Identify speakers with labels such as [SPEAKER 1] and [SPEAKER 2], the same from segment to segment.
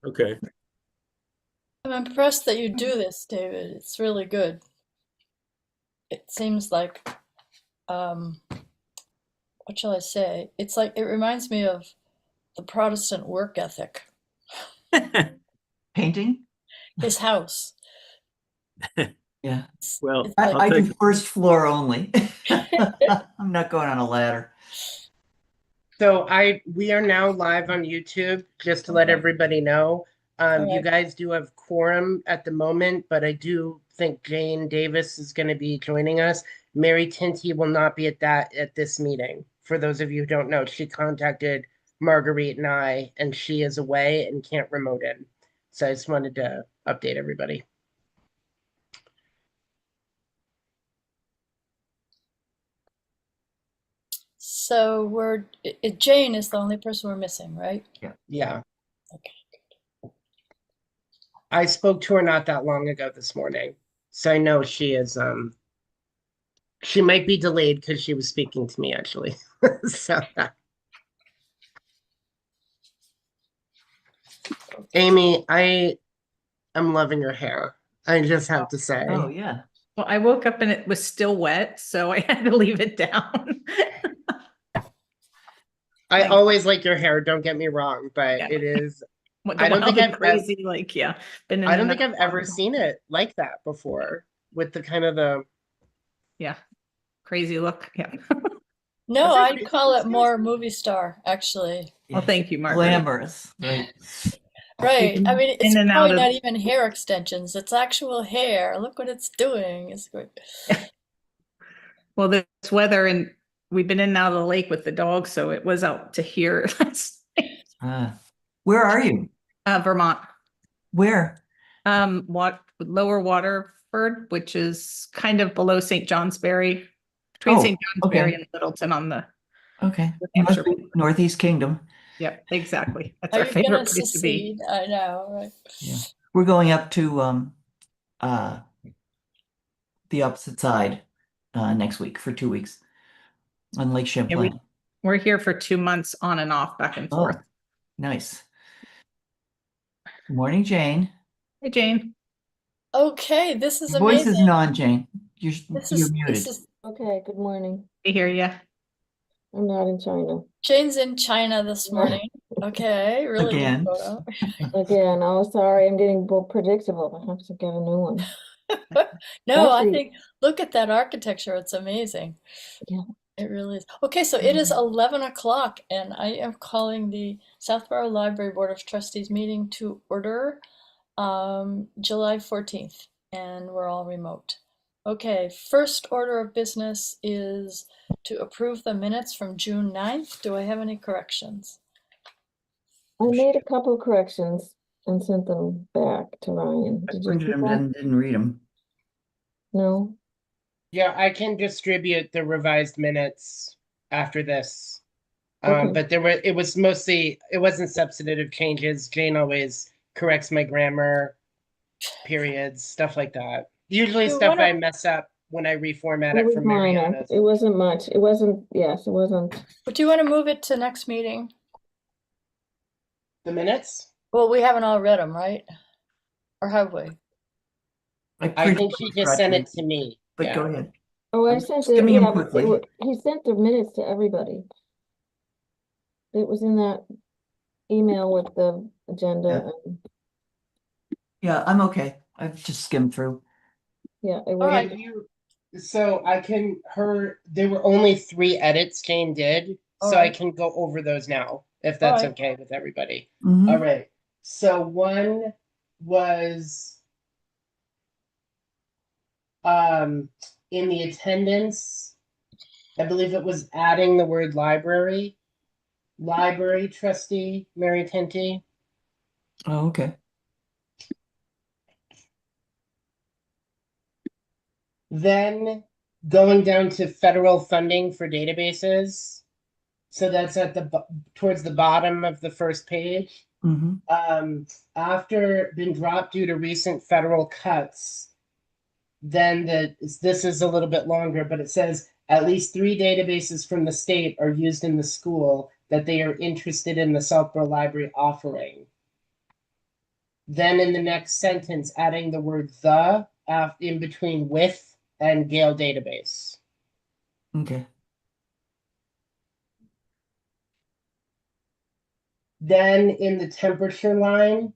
[SPEAKER 1] Okay.
[SPEAKER 2] I'm impressed that you do this, David. It's really good. It seems like, um, what shall I say? It's like it reminds me of the Protestant work ethic.
[SPEAKER 3] Painting?
[SPEAKER 2] His house.
[SPEAKER 3] Yeah.
[SPEAKER 1] Well,
[SPEAKER 2] It's
[SPEAKER 3] I,
[SPEAKER 2] like
[SPEAKER 1] I'll
[SPEAKER 3] I do
[SPEAKER 1] take,
[SPEAKER 3] first floor only. I'm not going on a ladder.
[SPEAKER 4] So we are now live on YouTube, just to let
[SPEAKER 2] okay.
[SPEAKER 4] everybody know.
[SPEAKER 2] All
[SPEAKER 4] You
[SPEAKER 2] right.
[SPEAKER 4] guys do have quorum at the moment, but I do think Jane Davis is going to be joining us. Mary Tinty will not be at this meeting. For those of you who don't know, she contacted Marguerite and I, and she is away and can't remote in. So I just wanted to update everybody.
[SPEAKER 2] So Jane is the only person we're missing, right?
[SPEAKER 4] Yeah.
[SPEAKER 2] Okay.
[SPEAKER 4] I spoke to her not that long ago this morning. So I know she might be delayed because she was speaking to me actually. So Amy, I am loving your hair. I just have to
[SPEAKER 3] Oh,
[SPEAKER 4] say.
[SPEAKER 3] yeah.
[SPEAKER 5] Well, I woke up and it was still wet, so I had to leave it down.
[SPEAKER 4] I
[SPEAKER 5] Like,
[SPEAKER 4] always like your hair, don't get me wrong, but
[SPEAKER 5] yeah,
[SPEAKER 4] it is
[SPEAKER 5] what the
[SPEAKER 4] I don't think
[SPEAKER 5] wild and
[SPEAKER 4] I've ever
[SPEAKER 5] crazy, like, yeah, been in
[SPEAKER 4] I don't
[SPEAKER 5] and out
[SPEAKER 4] think
[SPEAKER 5] of
[SPEAKER 4] I've ever
[SPEAKER 5] water.
[SPEAKER 4] seen it like that before with the kind of the
[SPEAKER 5] Yeah, crazy look. Yeah.
[SPEAKER 2] No,
[SPEAKER 4] is it
[SPEAKER 2] I'd
[SPEAKER 4] crazy
[SPEAKER 2] call it
[SPEAKER 4] coincidence?
[SPEAKER 2] more movie star, actually.
[SPEAKER 5] Well, thank you, Marguerite.
[SPEAKER 3] Glamorous, right?
[SPEAKER 5] We've
[SPEAKER 2] Right. I
[SPEAKER 5] been
[SPEAKER 2] mean, it's
[SPEAKER 5] in and out
[SPEAKER 2] probably
[SPEAKER 5] of,
[SPEAKER 2] not even hair extensions. It's actual hair. Look what it's doing. It's great.
[SPEAKER 5] well, this weather, and we've been in and out of the lake with the dog, so it was out to here last night.
[SPEAKER 3] Where are you?
[SPEAKER 5] Vermont.
[SPEAKER 3] Where?
[SPEAKER 5] Lower Waterford, which is kind of below St. Johnsbury, between
[SPEAKER 3] Oh,
[SPEAKER 5] St. Johnsbury
[SPEAKER 3] okay.
[SPEAKER 5] and Littleton on the
[SPEAKER 3] Okay.
[SPEAKER 5] New
[SPEAKER 3] It must
[SPEAKER 5] Hampshire
[SPEAKER 3] be
[SPEAKER 5] border.
[SPEAKER 3] Northeast Kingdom.
[SPEAKER 5] Yep, exactly. That's
[SPEAKER 2] Are
[SPEAKER 5] our
[SPEAKER 2] you gonna
[SPEAKER 5] favorite place to be.
[SPEAKER 2] secede? I know, right?
[SPEAKER 3] Yeah. We're going up to uh the opposite side next week for 2 weeks on Lake
[SPEAKER 5] Yeah,
[SPEAKER 3] Champlain.
[SPEAKER 5] we're here for 2 months on and off, back and forth.
[SPEAKER 3] Oh, nice. Good morning, Jane.
[SPEAKER 5] Hey, Jane.
[SPEAKER 2] Okay, this is
[SPEAKER 3] Your voice
[SPEAKER 2] amazing.
[SPEAKER 3] isn't on, Jane.
[SPEAKER 2] This
[SPEAKER 3] You're
[SPEAKER 2] is
[SPEAKER 3] muted.
[SPEAKER 6] Okay, good morning.
[SPEAKER 5] We hear you.
[SPEAKER 6] I'm not in China.
[SPEAKER 2] Jane's in China this
[SPEAKER 6] Yeah.
[SPEAKER 2] morning. Okay, really good
[SPEAKER 3] Again.
[SPEAKER 2] photo.
[SPEAKER 6] Again, oh, sorry, I'm getting predictable. I have to get a new one.
[SPEAKER 2] No, I
[SPEAKER 6] Actually,
[SPEAKER 2] think look at that architecture. It's amazing.
[SPEAKER 6] yeah.
[SPEAKER 2] It really is. Okay, so it is 11 o'clock, and I am calling the Southborough Library Board of Trustees meeting to order July 14th, and we're all remote. Okay, first order of business is to approve the minutes from June 9th. Do I have any corrections?
[SPEAKER 6] I made a couple of corrections and sent them back to Ryan.
[SPEAKER 3] I
[SPEAKER 6] Did you
[SPEAKER 3] printed
[SPEAKER 6] see
[SPEAKER 3] them
[SPEAKER 6] that?
[SPEAKER 3] and didn't read them.
[SPEAKER 6] No?
[SPEAKER 4] Yeah, I can distribute the revised minutes after this.
[SPEAKER 6] Okay.
[SPEAKER 4] But it wasn't substantive changes. Jane always corrects my grammar, periods, stuff like that. Usually
[SPEAKER 2] You
[SPEAKER 4] stuff
[SPEAKER 2] wanna,
[SPEAKER 4] I mess up when I reformat
[SPEAKER 6] It
[SPEAKER 4] it
[SPEAKER 6] was
[SPEAKER 4] from
[SPEAKER 6] minor.
[SPEAKER 4] Mariana's.
[SPEAKER 6] It wasn't much. It wasn't, yes, it wasn't.
[SPEAKER 2] would you want to move it to next meeting?
[SPEAKER 4] The minutes?
[SPEAKER 2] Well, we haven't all read them, right? Or have we?
[SPEAKER 3] I
[SPEAKER 4] I
[SPEAKER 3] printed
[SPEAKER 4] think
[SPEAKER 3] them
[SPEAKER 4] she
[SPEAKER 3] and
[SPEAKER 4] just
[SPEAKER 3] forgot
[SPEAKER 4] sent
[SPEAKER 3] to read
[SPEAKER 4] it to
[SPEAKER 3] them,
[SPEAKER 4] me.
[SPEAKER 3] but go
[SPEAKER 4] Yeah.
[SPEAKER 3] ahead.
[SPEAKER 6] Oh, I
[SPEAKER 3] I'm
[SPEAKER 6] sent it,
[SPEAKER 3] skimming them
[SPEAKER 6] yeah, but
[SPEAKER 3] quickly.
[SPEAKER 6] he sent the minutes to everybody. It was in that email with the
[SPEAKER 3] Yeah.
[SPEAKER 6] agenda.
[SPEAKER 3] Yeah, I'm okay. I've just skimmed through.
[SPEAKER 6] Yeah, it
[SPEAKER 2] All
[SPEAKER 6] was.
[SPEAKER 2] right.
[SPEAKER 4] So there were only 3 edits Jane did,
[SPEAKER 2] All
[SPEAKER 4] so I
[SPEAKER 2] right.
[SPEAKER 4] can go over those now, if
[SPEAKER 2] All
[SPEAKER 4] that's
[SPEAKER 2] right.
[SPEAKER 4] okay with everybody. All
[SPEAKER 3] Mhm.
[SPEAKER 4] right. So one was um in the attendance, I believe it was adding the word library trustee Mary Tinty.
[SPEAKER 3] Oh, okay.
[SPEAKER 4] Then going down to federal funding for databases. So that's towards the bottom of the first page.
[SPEAKER 3] Hmm.
[SPEAKER 4] After been dropped due to recent federal cuts, then this is a little bit longer, but it says at least 3 databases from the state are used in the school that they are interested in the Southborough Library offering. Then in the next sentence, adding the word the in between with and Gale database.
[SPEAKER 3] Okay.
[SPEAKER 4] Then in the temperature line,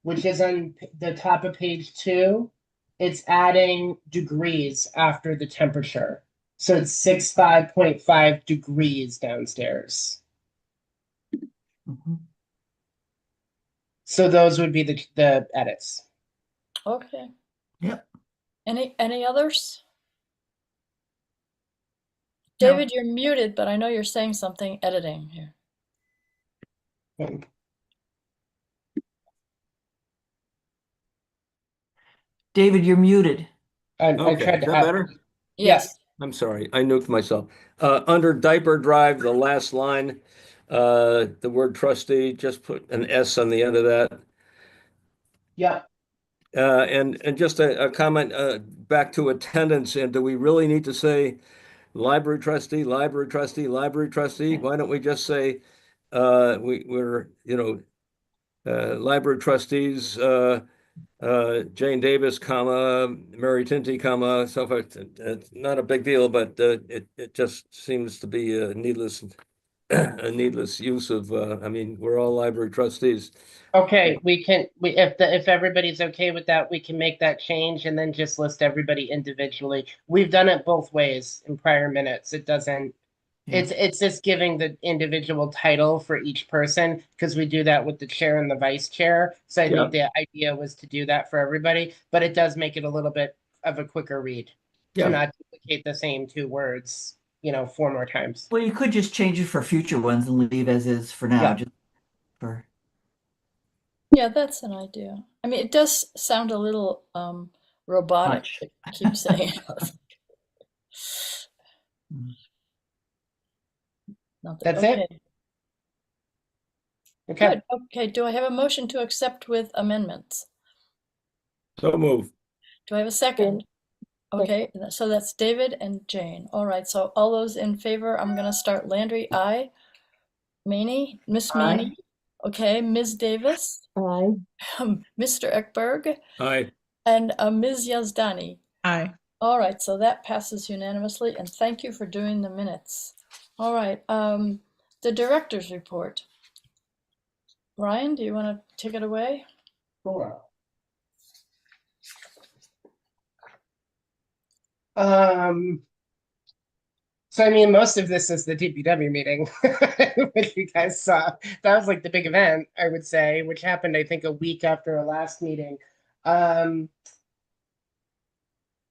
[SPEAKER 4] which is on the top of page 2, it's adding degrees after the temperature. So it's 65.5 degrees downstairs.
[SPEAKER 3] Mhm.
[SPEAKER 4] So those would be the edits.
[SPEAKER 2] Okay.
[SPEAKER 3] Yep.
[SPEAKER 2] Any others?
[SPEAKER 5] No.
[SPEAKER 2] David, you're muted, but I know you're saying something editing here.
[SPEAKER 3] David, you're muted.
[SPEAKER 4] I
[SPEAKER 1] Okay,
[SPEAKER 4] tried
[SPEAKER 1] is
[SPEAKER 4] to
[SPEAKER 1] that
[SPEAKER 4] add.
[SPEAKER 1] better?
[SPEAKER 2] Yes.
[SPEAKER 1] I'm sorry, I nuked myself. Under diaper drive, the last line, the word trustee, just put an S on the end of that.
[SPEAKER 4] Yeah.
[SPEAKER 1] And just a comment back to attendance. And do we really need to say library trustee, library trustee, library trustee? Why don't we just say we're library trustees, Jane Davis, comma, Mary Tinty, comma, so forth. It's not a big deal, but it just seems to be a needless a needless use of. I mean, we're all library trustees.
[SPEAKER 4] Okay, if everybody's okay with that, we can make that change and then just list everybody individually. We've done it both ways in prior minutes. It doesn't.
[SPEAKER 3] Yeah.
[SPEAKER 4] It's just giving the individual title for each person because we do that with the chair and the vice chair. So I think the idea was to do that for everybody, but it does make it a little bit of a quicker read to
[SPEAKER 1] Yeah.
[SPEAKER 4] not duplicate the same 2 words, 4 more times.
[SPEAKER 3] Well, you could just change it for future ones and leave as is for now,
[SPEAKER 4] Yeah.
[SPEAKER 3] just for.
[SPEAKER 2] Yeah, that's an idea. I mean, it does sound a little robotic
[SPEAKER 3] Much.
[SPEAKER 2] to keep saying.
[SPEAKER 3] Mm.
[SPEAKER 2] Not that,
[SPEAKER 4] That's
[SPEAKER 2] okay.
[SPEAKER 4] it. Okay.
[SPEAKER 2] Good. Okay. Do I have a motion to accept with amendments?
[SPEAKER 1] So move.
[SPEAKER 2] Do I have a second? Okay, so that's David and Jane. All right, so all those in favor, I'm gonna start Landry, aye. Maney, Miss
[SPEAKER 3] Aye.
[SPEAKER 2] Maney. Okay, Ms. Davis,
[SPEAKER 6] Aye.
[SPEAKER 2] Mr. Ekberg,
[SPEAKER 1] Aye.
[SPEAKER 2] and Ms. Yazdani.
[SPEAKER 5] Aye.
[SPEAKER 2] All right, so that passes unanimously, and thank you for doing the minutes. All right, the director's report. Ryan, do you want to take it away?
[SPEAKER 4] Sure. So I mean, most of this is the DPW meeting, which you guys saw. That was like the big event, I would say, which happened, I think, a week after our last meeting. I'm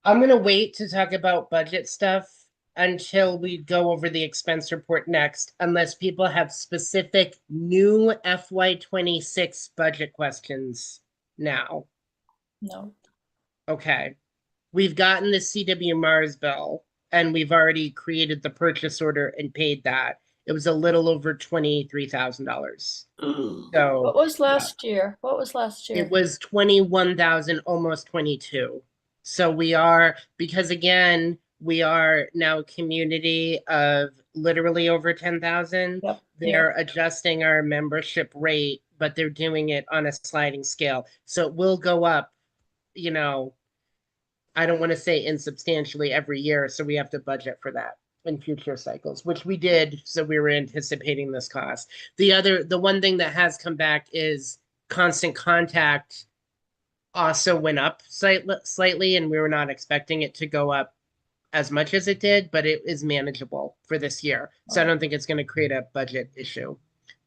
[SPEAKER 4] gonna wait to talk about budget stuff until we go over the expense report next, unless people have specific new FY26 budget questions now.
[SPEAKER 2] No.
[SPEAKER 4] Okay. We've gotten the CW Mars bill and we've already created the purchase order and paid that. It was a little over $23,000. So
[SPEAKER 2] What was last year? What was last year?
[SPEAKER 4] it was 21,000, almost 22. So we are, because again, we are now a community of literally over 10,000.
[SPEAKER 2] Yep.
[SPEAKER 4] They're adjusting our membership rate, but they're doing it on a sliding scale. So it will go up, I don't want to say insubstantially every year, so we have to budget for that in future cycles, which we did. So we were anticipating this cost. The one thing that has come back is Constant Contact also went up slightly, and we were not expecting it to go up as much as it did, but it is manageable for this year. So I don't think it's going to create a budget issue,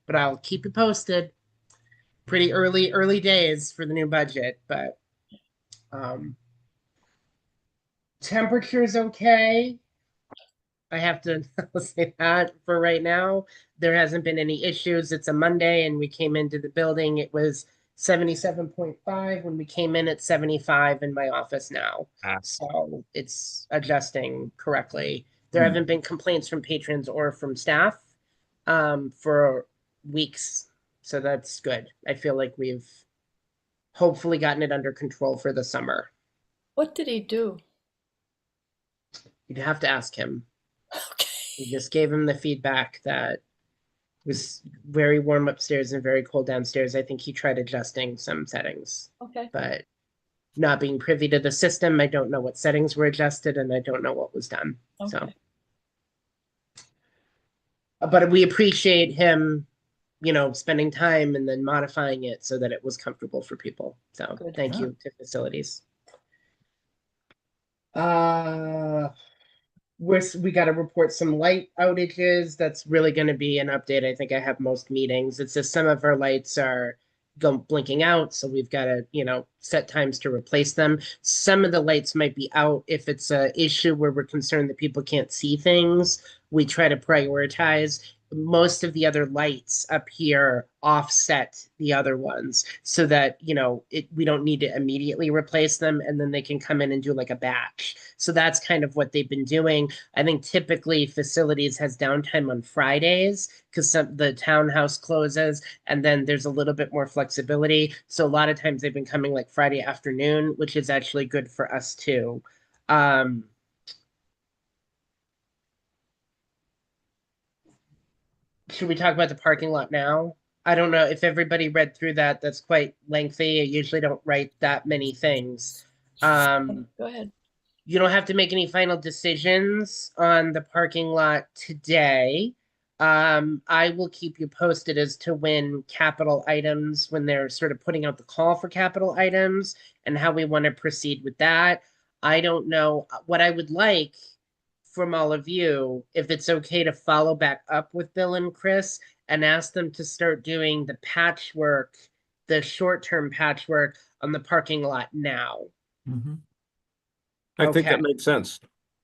[SPEAKER 4] but I'll keep you posted. Pretty early days for the new budget, but temperature's okay. I have to say that for right now. There hasn't been any issues. It's a Monday and we came into the building. It was 77.5 when we came in at 75 in my office now. So it's adjusting correctly. There haven't been complaints from patrons or from staff for weeks. So that's good. I feel like we've hopefully gotten it under control for the summer.
[SPEAKER 2] What did he do?
[SPEAKER 4] You'd have to ask him.
[SPEAKER 2] Okay.
[SPEAKER 4] We just gave him the feedback that, was very warm upstairs and very cold downstairs. I think he tried adjusting some settings,
[SPEAKER 2] Okay,
[SPEAKER 4] but not being privy to the system, I don't know what settings were adjusted and I don't know what was done. So,
[SPEAKER 2] okay.
[SPEAKER 4] but we appreciate him, spending time and then modifying it so that it was comfortable for people. So
[SPEAKER 2] Good.
[SPEAKER 4] thank
[SPEAKER 3] Yeah.
[SPEAKER 4] you to facilities. We got to report some light outages. That's really going to be an update. I think I have most meetings. It's just some of our lights are blinking out, so we've got to, set times to replace them. Some of the lights might be out if it's a issue where we're concerned that people can't see things. We try to prioritize. Most of the other lights up here offset the other ones so that, we don't need to immediately replace them, and then they can come in and do like a batch. So that's kind of what they've been doing. I think typically facilities has downtime on Fridays because the townhouse closes, and then there's a little bit more flexibility. So a lot of times they've been coming like Friday afternoon, which is actually good for us too. Should we talk about the parking lot now? I don't know if everybody read through that. That's quite lengthy. I usually don't write that many things.
[SPEAKER 2] Go ahead.
[SPEAKER 4] You don't have to make any final decisions on the parking lot today. I will keep you posted as to when they're sort of putting out the call for capital items and how we want to proceed with that. I don't know what I would like from all of you, if it's okay to follow back up with Bill and Chris and ask them to start doing the short-term patchwork on the parking lot now.
[SPEAKER 3] Mhm.
[SPEAKER 1] I think
[SPEAKER 4] Okay.
[SPEAKER 1] that makes sense.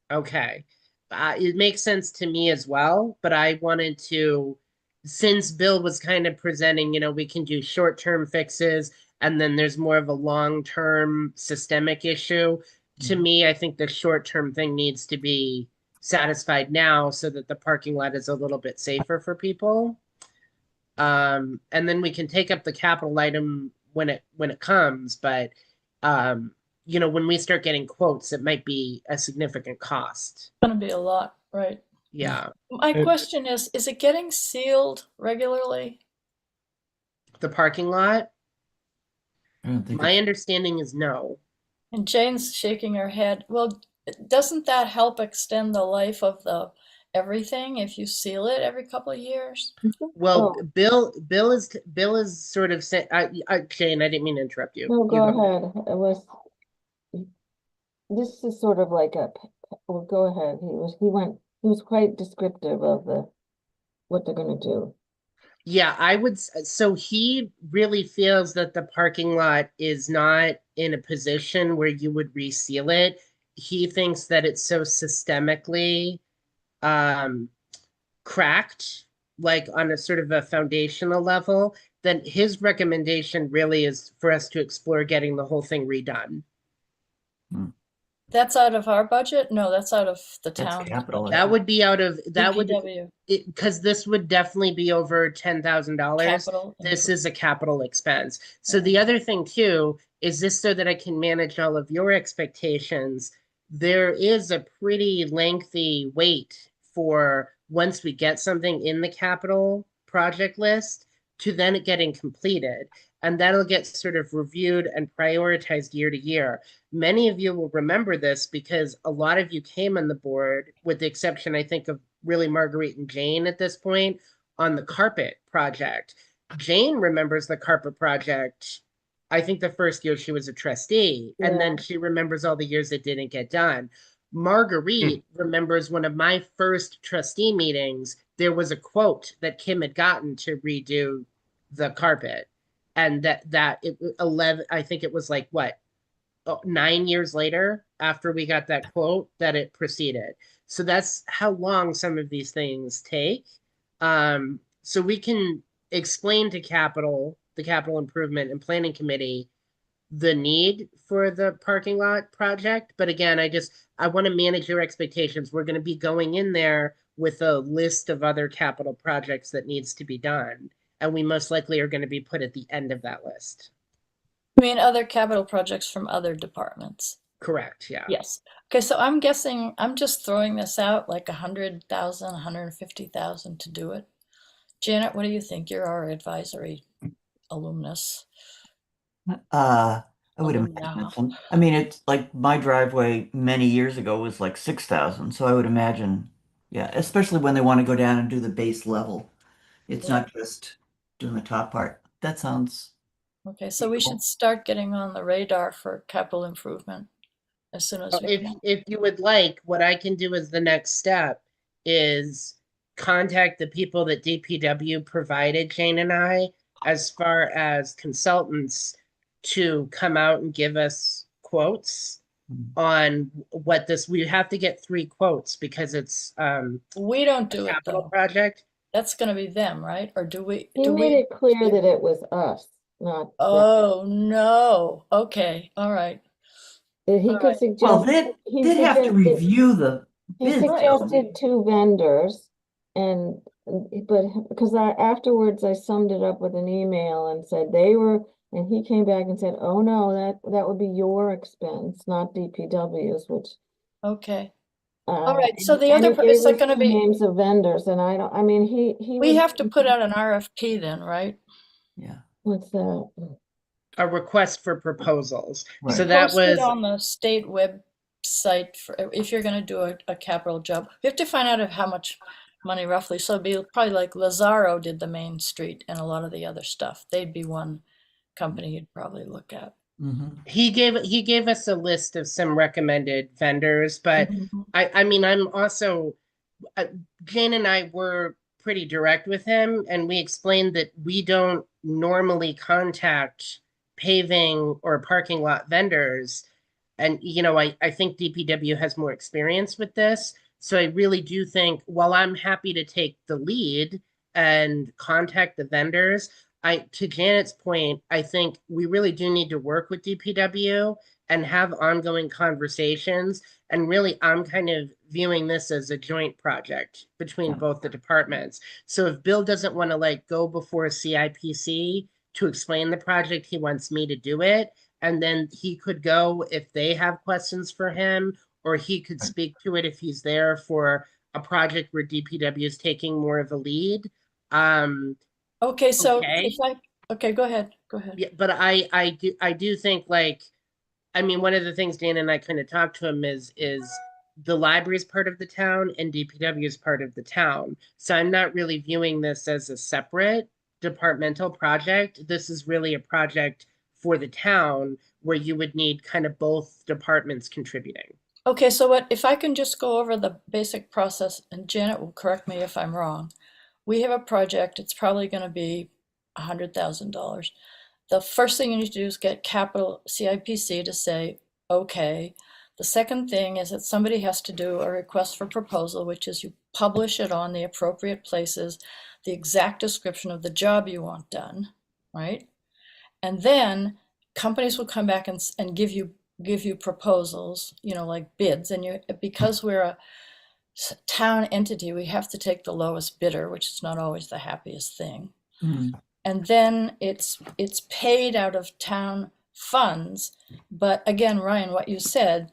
[SPEAKER 4] Okay. It makes sense to me as well, but I wanted to, since Bill was kind of presenting, we can do short-term fixes and then there's more of a long-term systemic issue. To
[SPEAKER 3] Mhm.
[SPEAKER 4] me, I think the short-term thing needs to be satisfied now so that the parking lot is a little bit safer for people. And then we can take up the capital item when it comes, but when we start getting quotes, it might be a significant cost.
[SPEAKER 2] Gonna be a lot, right?
[SPEAKER 4] Yeah.
[SPEAKER 2] My question is it getting sealed regularly?
[SPEAKER 4] The parking lot,
[SPEAKER 3] I don't think
[SPEAKER 4] my
[SPEAKER 3] it's,
[SPEAKER 4] understanding is no.
[SPEAKER 2] And Jane's shaking her head. Well, doesn't that help extend the life of the everything if you seal it every couple of years?
[SPEAKER 4] Well,
[SPEAKER 6] Oh,
[SPEAKER 4] Bill is sort of saying, Jane, I didn't mean to interrupt you.
[SPEAKER 6] no,
[SPEAKER 4] You
[SPEAKER 6] go ahead. This is sort of like well, go ahead. He was quite descriptive of what they're gonna do.
[SPEAKER 4] Yeah, so he really feels that the parking lot is not in a position where you would reseal it. He thinks that it's so systemically um cracked, like on a sort of a foundational level, then his recommendation really is for us to explore getting the whole thing redone.
[SPEAKER 2] That's out of our budget? No, that's out of the
[SPEAKER 3] that's
[SPEAKER 2] town's
[SPEAKER 3] capital.
[SPEAKER 2] budget.
[SPEAKER 4] That would be
[SPEAKER 2] DPW
[SPEAKER 4] because this would definitely be over $10,000.
[SPEAKER 2] capital.
[SPEAKER 4] This is a capital expense. So the other thing too is this so that I can manage all of your expectations. There is a pretty lengthy wait for once we get something in the capital project list to then it getting completed. And that'll get sort of reviewed and prioritized year to year. Many of you will remember this because a lot of you came on the board, with the exception, I think, of really Marguerite and Jane at this point, on the carpet project. Jane remembers the carpet project, I think the first year she was a trustee, and then
[SPEAKER 6] Yeah.
[SPEAKER 4] she remembers all the years it didn't get done. Marguerite remembers one of my first trustee meetings. There was a quote that Kim had gotten to redo the carpet, and that it 11. I think it was like what 9 years later after we got that quote that it proceeded. So that's how long some of these things take. So we can explain to the capital improvement and planning committee, the need for the parking lot project. But again, I want to manage your expectations. We're going to be going in there with a list of other capital projects that needs to be done. And we most likely are going to be put at the end of that list.
[SPEAKER 2] I mean, other capital projects from other departments.
[SPEAKER 4] Correct, yeah.
[SPEAKER 2] Yes. Okay, so I'm guessing, I'm just throwing this out like 100,000, 150,000 to do it. Janet, what do you think? You're our advisory alumnus.
[SPEAKER 3] I would imagine
[SPEAKER 2] Alumna.
[SPEAKER 3] I mean, it's like my driveway many years ago was like 6,000, so I would imagine, yeah, especially when they want to go down and do the base level. It's
[SPEAKER 2] Yeah.
[SPEAKER 3] not just doing the top part. That sounds
[SPEAKER 2] Okay, so we should start getting on the radar for capital improvement as soon as we can.
[SPEAKER 4] If you would like, what I can do as the next step is contact the people that DPW provided Jane and I as far as consultants to come out and give us quotes on what this, we have to get 3 quotes because it's
[SPEAKER 2] We don't
[SPEAKER 4] a
[SPEAKER 2] do it
[SPEAKER 4] capital
[SPEAKER 2] though.
[SPEAKER 4] project.
[SPEAKER 2] That's gonna be them, right? Or do we,
[SPEAKER 6] He
[SPEAKER 2] do
[SPEAKER 6] made
[SPEAKER 2] we?
[SPEAKER 6] it clear that it was us, not them.
[SPEAKER 2] Oh, no. Okay, all right.
[SPEAKER 6] He
[SPEAKER 2] All
[SPEAKER 6] could
[SPEAKER 2] right.
[SPEAKER 3] well,
[SPEAKER 6] suggest, he
[SPEAKER 3] they'd have to
[SPEAKER 6] suggested,
[SPEAKER 3] review the
[SPEAKER 6] he
[SPEAKER 3] bids.
[SPEAKER 6] suggested 2 vendors and, but, because afterwards I summed it up with an email and said they were, and he came back and said, oh no, that would be your expense, not DPW's, which,
[SPEAKER 2] Okay. All right, so
[SPEAKER 6] and
[SPEAKER 2] the
[SPEAKER 6] and
[SPEAKER 2] other,
[SPEAKER 6] he gave
[SPEAKER 2] is that
[SPEAKER 6] us
[SPEAKER 2] gonna
[SPEAKER 6] 2
[SPEAKER 2] be,
[SPEAKER 6] names of vendors and I mean, he
[SPEAKER 2] we
[SPEAKER 6] was,
[SPEAKER 2] have to put out an RFP then, right?
[SPEAKER 3] Yeah,
[SPEAKER 6] what's that?
[SPEAKER 4] A request for proposals.
[SPEAKER 3] right.
[SPEAKER 4] So that
[SPEAKER 2] Post it
[SPEAKER 4] was
[SPEAKER 2] on the state website for, if you're gonna do a capital job. We have to find out of how much money roughly, so it'd be probably like Lazaro did the Main Street and a lot of the other stuff. They'd be one company you'd probably look at.
[SPEAKER 3] Mhm.
[SPEAKER 4] he gave us a list of some recommended vendors, but
[SPEAKER 2] Mhm.
[SPEAKER 4] I mean I'm also Jane and I were pretty direct with him, and we explained that we don't normally contact paving or parking lot vendors. And, I think DPW has more experience with this. So I really do think, while I'm happy to take the lead and contact the vendors, to Janet's point, I think we really do need to work with DPW and have ongoing conversations. And really, I'm kind of viewing this as a joint project between
[SPEAKER 3] Yeah.
[SPEAKER 4] both the departments. So if Bill doesn't want to go before CIPC to explain the project, he wants me to do it. And then he could go if they have questions for him, or he could speak to it if he's there for a project where DPW is taking more of a lead. Um,
[SPEAKER 2] Okay, so
[SPEAKER 4] okay.
[SPEAKER 2] okay, go ahead, go ahead.
[SPEAKER 4] Yeah, but I do think I mean, one of the things Dan and I kind of talked to him is the library is part of the town and DPW is part of the town. So I'm not really viewing this as a separate departmental project. This is really a project for the town where you would need kind of both departments contributing.
[SPEAKER 2] Okay, so what, if I can just go over the basic process, and Janet will correct me if I'm wrong. We have a project, it's probably gonna be $100,000. The first thing you need to do is get capital CIPC to say, okay. The second thing is that somebody has to do a request for proposal, which is you publish it on the appropriate places, the exact description of the job you want done, right? And then companies will come back and give you proposals, like bids, and because we're a town entity, we have to take the lowest bidder, which is not always the happiest thing.
[SPEAKER 3] Mhm.
[SPEAKER 2] And then it's paid out of town funds. But again, Ryan, what you said,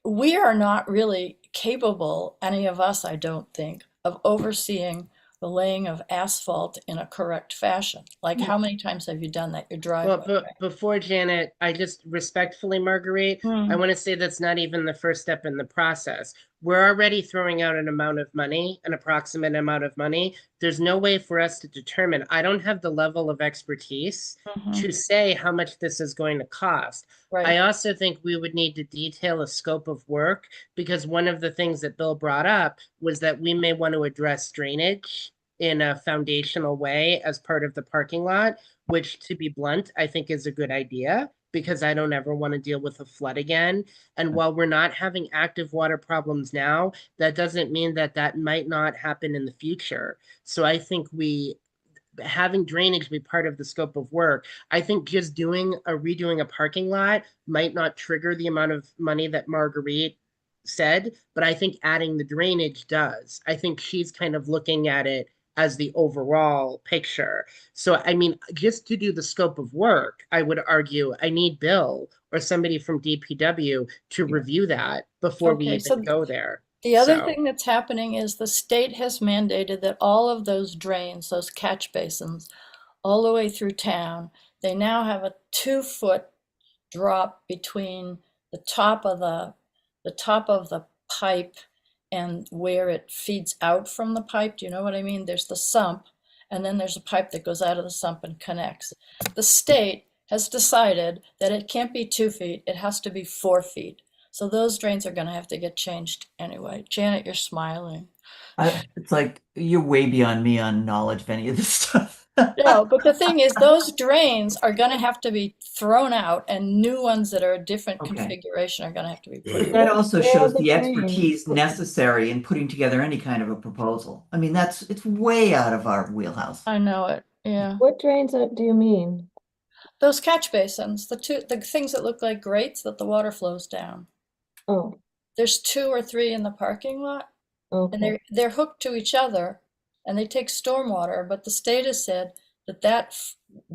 [SPEAKER 2] we are not really capable, any of us, I don't think, of overseeing the laying of asphalt in a correct fashion. Like, how many times have you done that, your
[SPEAKER 4] Well,
[SPEAKER 2] driveway,
[SPEAKER 4] but
[SPEAKER 2] right?
[SPEAKER 4] before Janet, I just respectfully, Marguerite, I
[SPEAKER 2] Hmm.
[SPEAKER 4] want to say that's not even the first step in the process. We're already throwing out an amount of money, an approximate amount of money. There's no way for us to determine. I don't have the level of expertise
[SPEAKER 2] Mhm.
[SPEAKER 4] to say how much this is going to cost. I
[SPEAKER 2] Right.
[SPEAKER 4] also think we would need to detail a scope of work because one of the things that Bill brought up was that we may want to address drainage in a foundational way as part of the parking lot, which, to be blunt, I think is a good idea because I don't ever want to deal with a flood again. And while we're not having active water problems now, that doesn't mean that that might not happen in the future. So I think having drainage be part of the scope of work. I think just redoing a parking lot might not trigger the amount of money that Marguerite said, but I think adding the drainage does. I think she's kind of looking at it as the overall picture. So, I mean, just to do the scope of work, I would argue I need Bill or somebody from DPW to
[SPEAKER 3] Yeah.
[SPEAKER 4] review that before we
[SPEAKER 2] Okay,
[SPEAKER 4] even
[SPEAKER 2] so
[SPEAKER 4] go there.
[SPEAKER 2] The other
[SPEAKER 4] So,
[SPEAKER 2] thing that's happening is the state has mandated that all of those drains, those catch basins, all the way through town, they now have a 2 foot drop between the top of the pipe and where it feeds out from the pipe. Do you know what I mean? There's the sump, and then there's a pipe that goes out of the sump and connects. The state has decided that it can't be 2 feet, it has to be 4 feet. So those drains are gonna have to get changed anyway. Janet, you're smiling.
[SPEAKER 3] It's like you're way beyond me on knowledge of any of this stuff.
[SPEAKER 2] No, but the thing is, those drains are gonna have to be thrown out, and new ones that are a different
[SPEAKER 3] Okay.
[SPEAKER 2] configuration are gonna have to be put
[SPEAKER 3] But
[SPEAKER 2] in.
[SPEAKER 3] that also
[SPEAKER 6] Where are
[SPEAKER 3] shows
[SPEAKER 6] the
[SPEAKER 3] the
[SPEAKER 6] drains?
[SPEAKER 3] expertise necessary in putting together any kind of a proposal. I mean, it's way out of our wheelhouse.
[SPEAKER 2] I know it, yeah.
[SPEAKER 6] What drains do you mean?
[SPEAKER 2] Those catch basins, the things that look like grates that the water flows down.
[SPEAKER 6] Oh,
[SPEAKER 2] There's 2 or 3 in the parking lot, and
[SPEAKER 6] okay.
[SPEAKER 2] they're hooked to each other, and they take stormwater, but the state has said that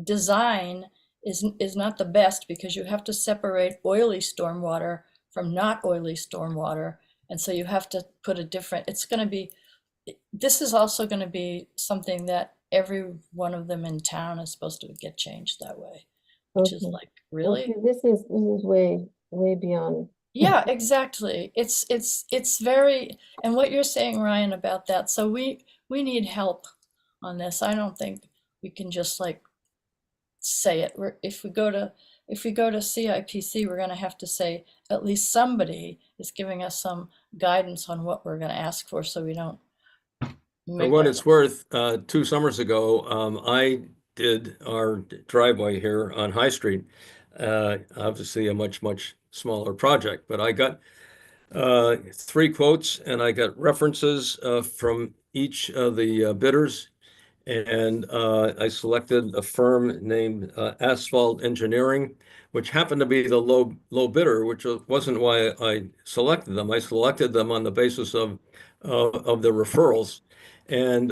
[SPEAKER 2] design is not the best because you have to separate oily stormwater from not oily stormwater, and so you have to put a different, this is also going to be something that every one of them in town is supposed to get changed that way, which is
[SPEAKER 6] Okay.
[SPEAKER 2] like, really?
[SPEAKER 6] Okay, this is way beyond.
[SPEAKER 2] Yeah, exactly. It's very, and what you're saying, Ryan, about that. So we need help on this. I don't think we can just like say it. If we go to CIPC, we're going to have to say at least somebody is giving us some guidance on what we're going to ask for, so we don't
[SPEAKER 1] For
[SPEAKER 2] make
[SPEAKER 1] what
[SPEAKER 2] like,
[SPEAKER 1] it's worth, 2 summers ago, I did our driveway here on High Street. Obviously a much, much smaller project, but I got 3 quotes and I got references from each of the bidders. And I selected a firm named Asphalt Engineering, which happened to be the low bidder, which wasn't why I selected them. I selected them on the basis of the referrals. And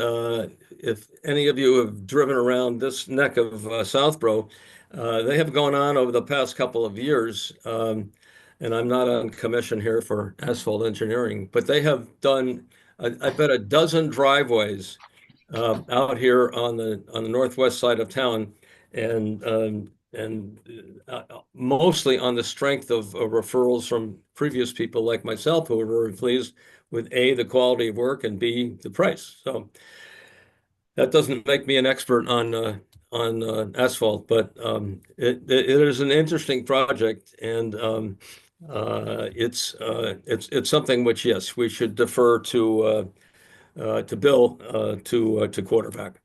[SPEAKER 1] if any of you have driven around this neck of Southborough, they have gone on over the past couple of years. And I'm not on commission here for Asphalt Engineering, but they have done, I bet, a dozen driveways out here on the northwest side of town, and mostly on the strength of referrals from previous people like myself who were very pleased with A, the quality of work, and B, the price. So that doesn't make me an expert on asphalt, but it is an interesting project, and it's something which, yes, we should defer to Bill to quarterback.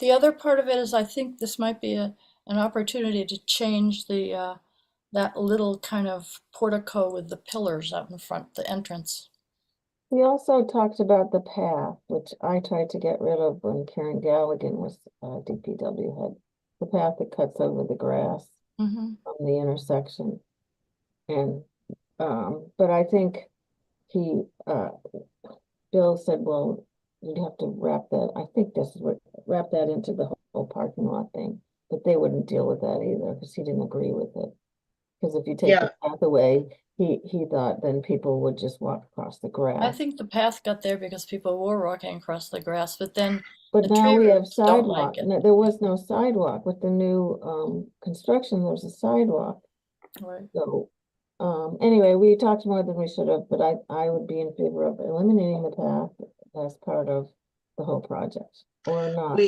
[SPEAKER 2] the other part of it is I think this might be an opportunity to change the that little kind of portico with the pillars out in front, the entrance.
[SPEAKER 6] We also talked about the path, which I tried to get rid of when Karen Galligan was DPW head. The path that cuts over the grass
[SPEAKER 2] Mm-hmm.
[SPEAKER 6] from the intersection. And but I think he Bill said, well, you'd have to wrap that. I think this is what wrap that into the whole parking lot thing. But they wouldn't deal with that either because he didn't agree with it. Because if you take
[SPEAKER 4] yeah,
[SPEAKER 6] the path away, he thought then people would just walk across the
[SPEAKER 2] I
[SPEAKER 6] grass.
[SPEAKER 2] think the path got there because people were walking across the grass, but then
[SPEAKER 6] But
[SPEAKER 2] the
[SPEAKER 6] now
[SPEAKER 2] tree
[SPEAKER 6] we have
[SPEAKER 2] roots don't like
[SPEAKER 6] sidewalk.
[SPEAKER 2] it.
[SPEAKER 6] There was no sidewalk with the new construction. There's a sidewalk.
[SPEAKER 2] Right.
[SPEAKER 6] So anyway, we talked more than we should have, but I would be in favor of eliminating the path as part of the whole project or not.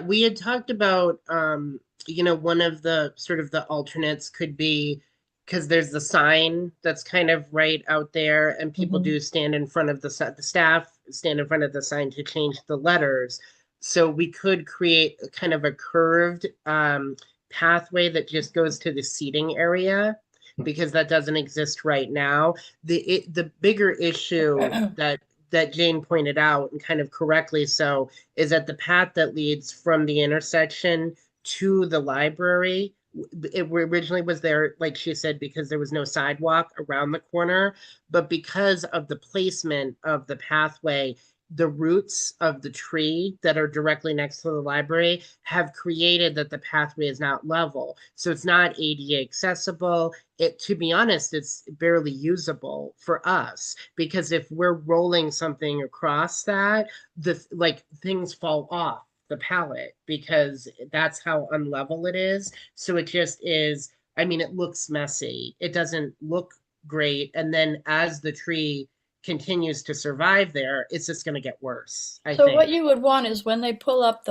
[SPEAKER 4] we had talked about one of the sort of the alternates could be, because there's the sign that's kind of right out there, and people do stand in front of the staff stand in front of the sign to change the letters. So we could create a kind of a curved pathway that just goes to the seating area, because that doesn't exist right now. The bigger issue that Jane pointed out, and kind of correctly so, is that the path that leads from the intersection to the library, it originally was there, like she said, because there was no sidewalk around the corner, but because of the placement of the pathway, the roots of the tree that are directly next to the library have created that the pathway is not level. So it's not ADA accessible. It, to be honest, it's barely usable for us, because if we're rolling something across that, like things fall off the palette because that's how unlevel it is. So it just is, I mean, it looks messy. It doesn't look great. And then as the tree continues to survive there, it's just going to get worse, I
[SPEAKER 2] So what
[SPEAKER 4] think.
[SPEAKER 2] you would want is when they pull up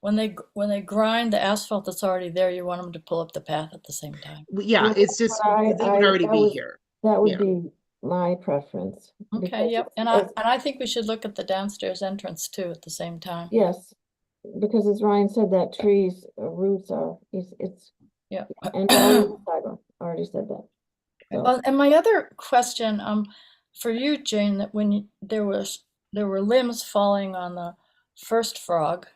[SPEAKER 2] when they grind the asphalt that's already there, you want them to pull up the path at the same time.
[SPEAKER 4] Yeah,
[SPEAKER 6] Well,
[SPEAKER 4] it's
[SPEAKER 6] that's
[SPEAKER 4] just,
[SPEAKER 6] what
[SPEAKER 4] they would already
[SPEAKER 6] that
[SPEAKER 4] be
[SPEAKER 6] was,
[SPEAKER 4] here.
[SPEAKER 6] that would
[SPEAKER 4] Yeah.
[SPEAKER 6] be my preference.
[SPEAKER 2] Okay,
[SPEAKER 6] because
[SPEAKER 2] yep.
[SPEAKER 6] it's-
[SPEAKER 2] And I think we should look at the downstairs entrance too at the same time.
[SPEAKER 6] Yes, because as Ryan said, that tree's roots are, it's,
[SPEAKER 2] Yeah.
[SPEAKER 6] and down the sidewalk, I already said that. So,
[SPEAKER 2] And my other question, for you, Jane, that when there were limbs falling on the first frog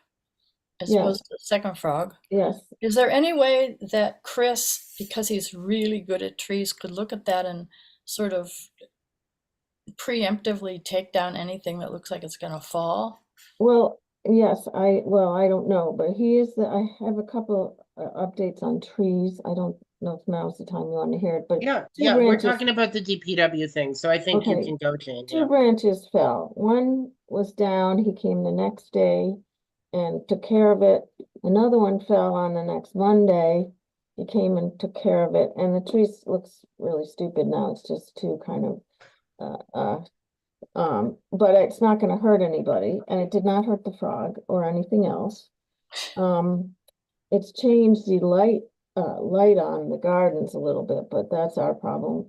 [SPEAKER 2] as
[SPEAKER 6] Yeah.
[SPEAKER 2] opposed to the second frog,
[SPEAKER 6] yes,
[SPEAKER 2] is there any way that Chris, because he's really good at trees, could look at that and sort of preemptively take down anything that looks like it's going to fall?
[SPEAKER 6] well, yes, I don't know, but I have a couple updates on trees. I don't know if now's the time you want to hear it, but
[SPEAKER 4] Yeah,
[SPEAKER 6] two
[SPEAKER 4] yeah, we're
[SPEAKER 6] branches,
[SPEAKER 4] talking about the DPW thing, so I think you
[SPEAKER 6] Okay.
[SPEAKER 4] can go, Jane.
[SPEAKER 6] two
[SPEAKER 4] Yeah.
[SPEAKER 6] branches fell. One was down, he came the next day and took care of it. Another one fell on the next Monday. He came and took care of it, and the tree looks really stupid now. It's just too kind of, but it's not gonna hurt anybody, and it did not hurt the frog or anything else. It's changed the light on the gardens a little bit, but that's our problem.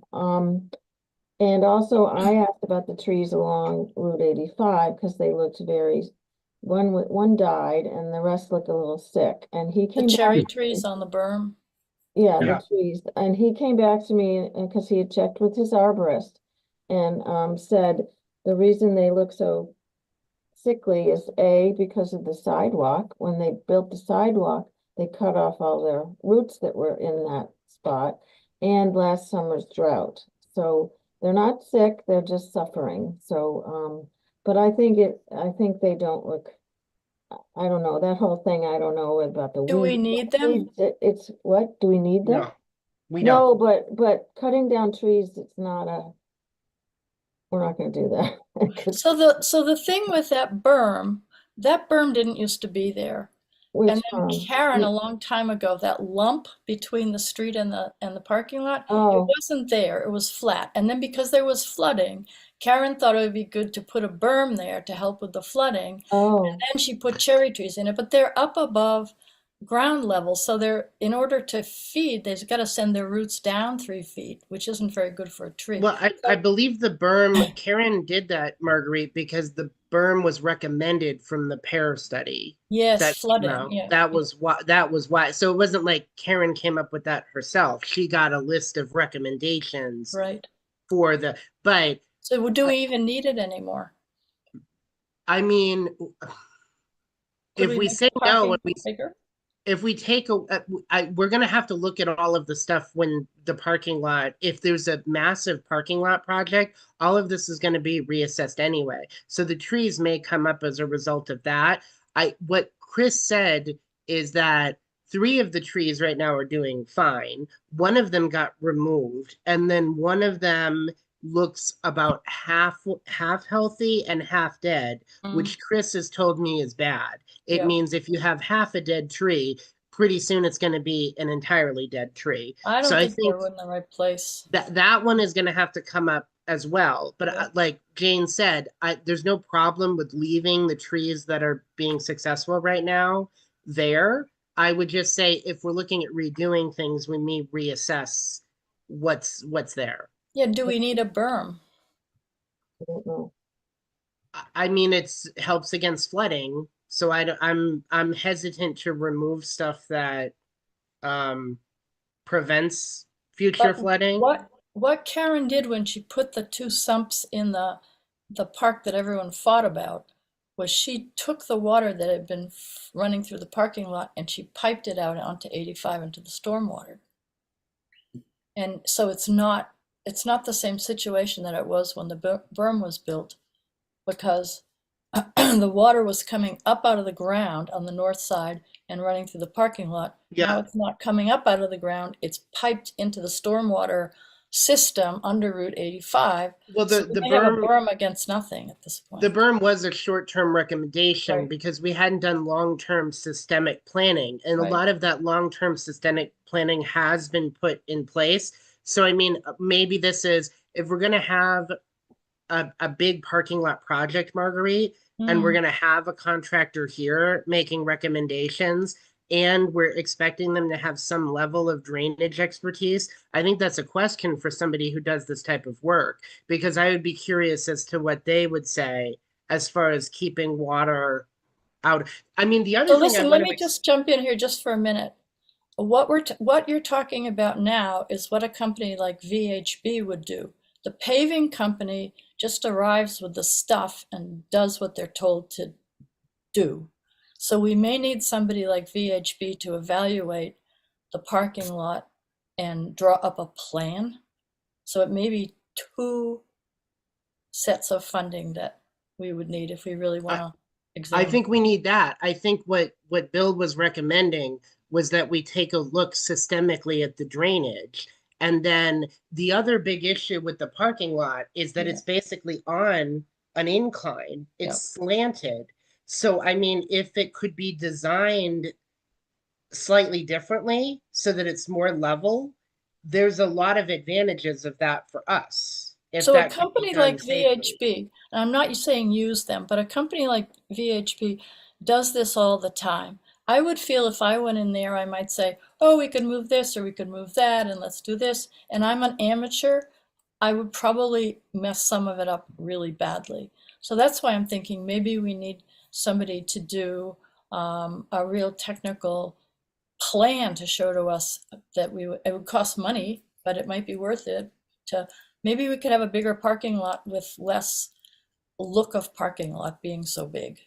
[SPEAKER 6] And also I asked about the trees along Route 85 because they looked one died and the rest looked a little sick. And he
[SPEAKER 2] The
[SPEAKER 6] came back,
[SPEAKER 2] cherry trees on the berm?
[SPEAKER 6] yeah,
[SPEAKER 4] Yeah.
[SPEAKER 6] the trees, and he came back to me and because he had checked with his arborist and said the reason they look so sickly is because of the sidewalk. When they built the sidewalk, they cut off all their roots that were in that spot and last summer's drought. So they're not sick, they're just suffering. So, but I think they don't look, I don't know, that whole thing, I don't know about the
[SPEAKER 2] Do we
[SPEAKER 6] weeds.
[SPEAKER 2] need them?
[SPEAKER 6] It's what, do we need them?
[SPEAKER 4] No, we don't.
[SPEAKER 6] No, but cutting down trees, we're not gonna do that. 'Cause
[SPEAKER 2] So the thing with that berm didn't used to be there.
[SPEAKER 6] which,
[SPEAKER 2] And then Karen, a long time ago, that lump between the street and the parking lot, it
[SPEAKER 6] oh,
[SPEAKER 2] wasn't there, it was flat. And then because there was flooding, Karen thought it would be good to put a berm there to help with the flooding.
[SPEAKER 6] oh.
[SPEAKER 2] And she put cherry trees in it, but they're up above ground level. So in order to feed, they've got to send their roots down 3 feet, which isn't very good for a tree.
[SPEAKER 4] Well, I believe the berm, Karen did that, Marguerite, because the berm was recommended from the pear study.
[SPEAKER 2] Yes,
[SPEAKER 4] That came
[SPEAKER 2] flooding,
[SPEAKER 4] out.
[SPEAKER 2] yeah.
[SPEAKER 4] That was why. So it wasn't like Karen came up with that herself. She got a list of recommendations
[SPEAKER 2] Right.
[SPEAKER 4] for but
[SPEAKER 2] So do we even need it anymore?
[SPEAKER 4] I mean,
[SPEAKER 2] Could
[SPEAKER 4] if we
[SPEAKER 2] make
[SPEAKER 4] say
[SPEAKER 2] the
[SPEAKER 4] no,
[SPEAKER 2] parking
[SPEAKER 4] and we
[SPEAKER 2] bigger?
[SPEAKER 4] if we take we're going to have to look at all of the stuff when the parking lot, if there's a massive parking lot project, all of this is going to be reassessed anyway. So the trees may come up as a result of that. What Chris said is that 3 of the trees right now are doing fine. One of them got removed, and then one of them looks about half healthy and half dead, which Chris has told me is bad. It
[SPEAKER 2] Yeah.
[SPEAKER 4] means if you have half a dead tree, pretty soon it's going to be an entirely dead tree.
[SPEAKER 2] I
[SPEAKER 4] So
[SPEAKER 2] don't
[SPEAKER 4] I
[SPEAKER 2] think
[SPEAKER 4] think
[SPEAKER 2] they're in the right place.
[SPEAKER 4] that one is going to have to come up as well. But
[SPEAKER 2] Yeah.
[SPEAKER 4] like Jane said, there's no problem with leaving the trees that are being successful right now there. I would just say if we're looking at redoing things, we may reassess what's there.
[SPEAKER 2] Yeah, do we need a berm?
[SPEAKER 6] I don't know.
[SPEAKER 4] I mean, it's helps against flooding, so I'm hesitant to remove stuff that prevents future
[SPEAKER 2] But
[SPEAKER 4] flooding.
[SPEAKER 2] what Karen did when she put the 2 sumps in the park that everyone fought about was she took the water that had been running through the parking lot and she piped it out onto 85 into the stormwater. And so it's not the same situation that it was when the berm was built, because the water was coming up out of the ground on the north side and running through the parking lot. Now
[SPEAKER 4] Yeah.
[SPEAKER 2] it's not coming up out of the ground, it's piped into the stormwater system under Route 85.
[SPEAKER 4] Well,
[SPEAKER 2] So
[SPEAKER 4] the
[SPEAKER 2] we may have a
[SPEAKER 4] berm
[SPEAKER 2] berm against nothing at this
[SPEAKER 4] the
[SPEAKER 2] point.
[SPEAKER 4] berm was a short-term recommendation
[SPEAKER 2] Right.
[SPEAKER 4] because we hadn't done long-term systemic planning, and a
[SPEAKER 2] Right.
[SPEAKER 4] lot of that long-term systemic planning has been put in place. So I mean, maybe this is if we're going to have a big parking lot project, Marguerite, and we're
[SPEAKER 2] Mm.
[SPEAKER 4] going to have a contractor here making recommendations, and we're expecting them to have some level of drainage expertise. I think that's a question for somebody who does this type of work, because I would be curious as to what they would say as far as keeping water out. I mean, the other
[SPEAKER 2] So
[SPEAKER 4] thing I
[SPEAKER 2] listen, let
[SPEAKER 4] want
[SPEAKER 2] me
[SPEAKER 4] to
[SPEAKER 2] just jump in here just for a minute. What you're talking about now is what a company like VHB would do. The paving company just arrives with the stuff and does what they're told to do. So we may need somebody like VHB to evaluate the parking lot and draw up a plan. So it may be two sets of funding that we would need if we really want to
[SPEAKER 4] I
[SPEAKER 2] examine.
[SPEAKER 4] think we need that. I think what Bill was recommending was that we take a look systemically at the drainage. And then the other big issue with the parking lot is that
[SPEAKER 2] Yeah.
[SPEAKER 4] it's basically on an incline. It's
[SPEAKER 2] Yep.
[SPEAKER 4] slanted. So I mean, if it could be designed slightly differently so that it's more level, there's a lot of advantages of that for us. If
[SPEAKER 2] So a
[SPEAKER 4] that could be
[SPEAKER 2] company
[SPEAKER 4] done
[SPEAKER 2] like
[SPEAKER 4] safely.
[SPEAKER 2] VHB, and I'm not saying use them, but a company like VHB does this all the time. I would feel if I went in there, I might say, oh, we could move this or we could move that and let's do this. And I'm an amateur, I would probably mess some of it up really badly. So that's why I'm thinking maybe we need somebody to do a real technical plan to show to us that it would cost money, but it might be worth it to, maybe we could have a bigger parking lot with less look of parking lot being so big.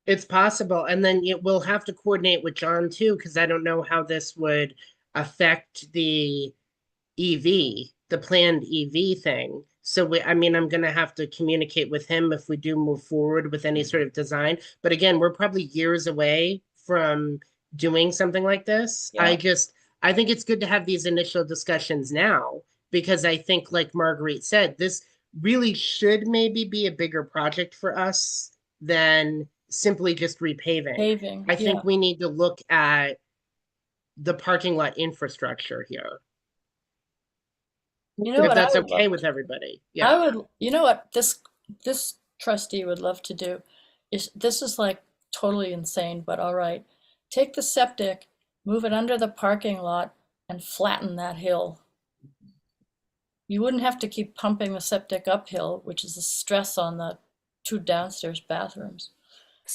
[SPEAKER 4] It's possible. And then we'll have to coordinate with John too, because I don't know how this would affect the EV, the planned EV thing. So I mean, I'm gonna have to communicate with him if we do move forward with any sort of design. But again, we're probably years away from doing something like this.
[SPEAKER 2] Yeah.
[SPEAKER 4] I think it's good to have these initial discussions now, because I think, like Marguerite said, this really should maybe be a bigger project for us than simply just repaving.
[SPEAKER 2] Paving,
[SPEAKER 4] I
[SPEAKER 2] yeah.
[SPEAKER 4] think we need to look at the parking lot infrastructure here.
[SPEAKER 2] You know
[SPEAKER 4] If
[SPEAKER 2] what I
[SPEAKER 4] that's
[SPEAKER 2] would
[SPEAKER 4] okay
[SPEAKER 2] love
[SPEAKER 4] with
[SPEAKER 2] to,
[SPEAKER 4] everybody. Yeah.
[SPEAKER 2] you know what this trustee would love to do is, this is like totally insane, but all right. Take the septic, move it under the parking lot and flatten that hill. You wouldn't have to keep pumping the septic uphill, which is a stress on the two downstairs bathrooms.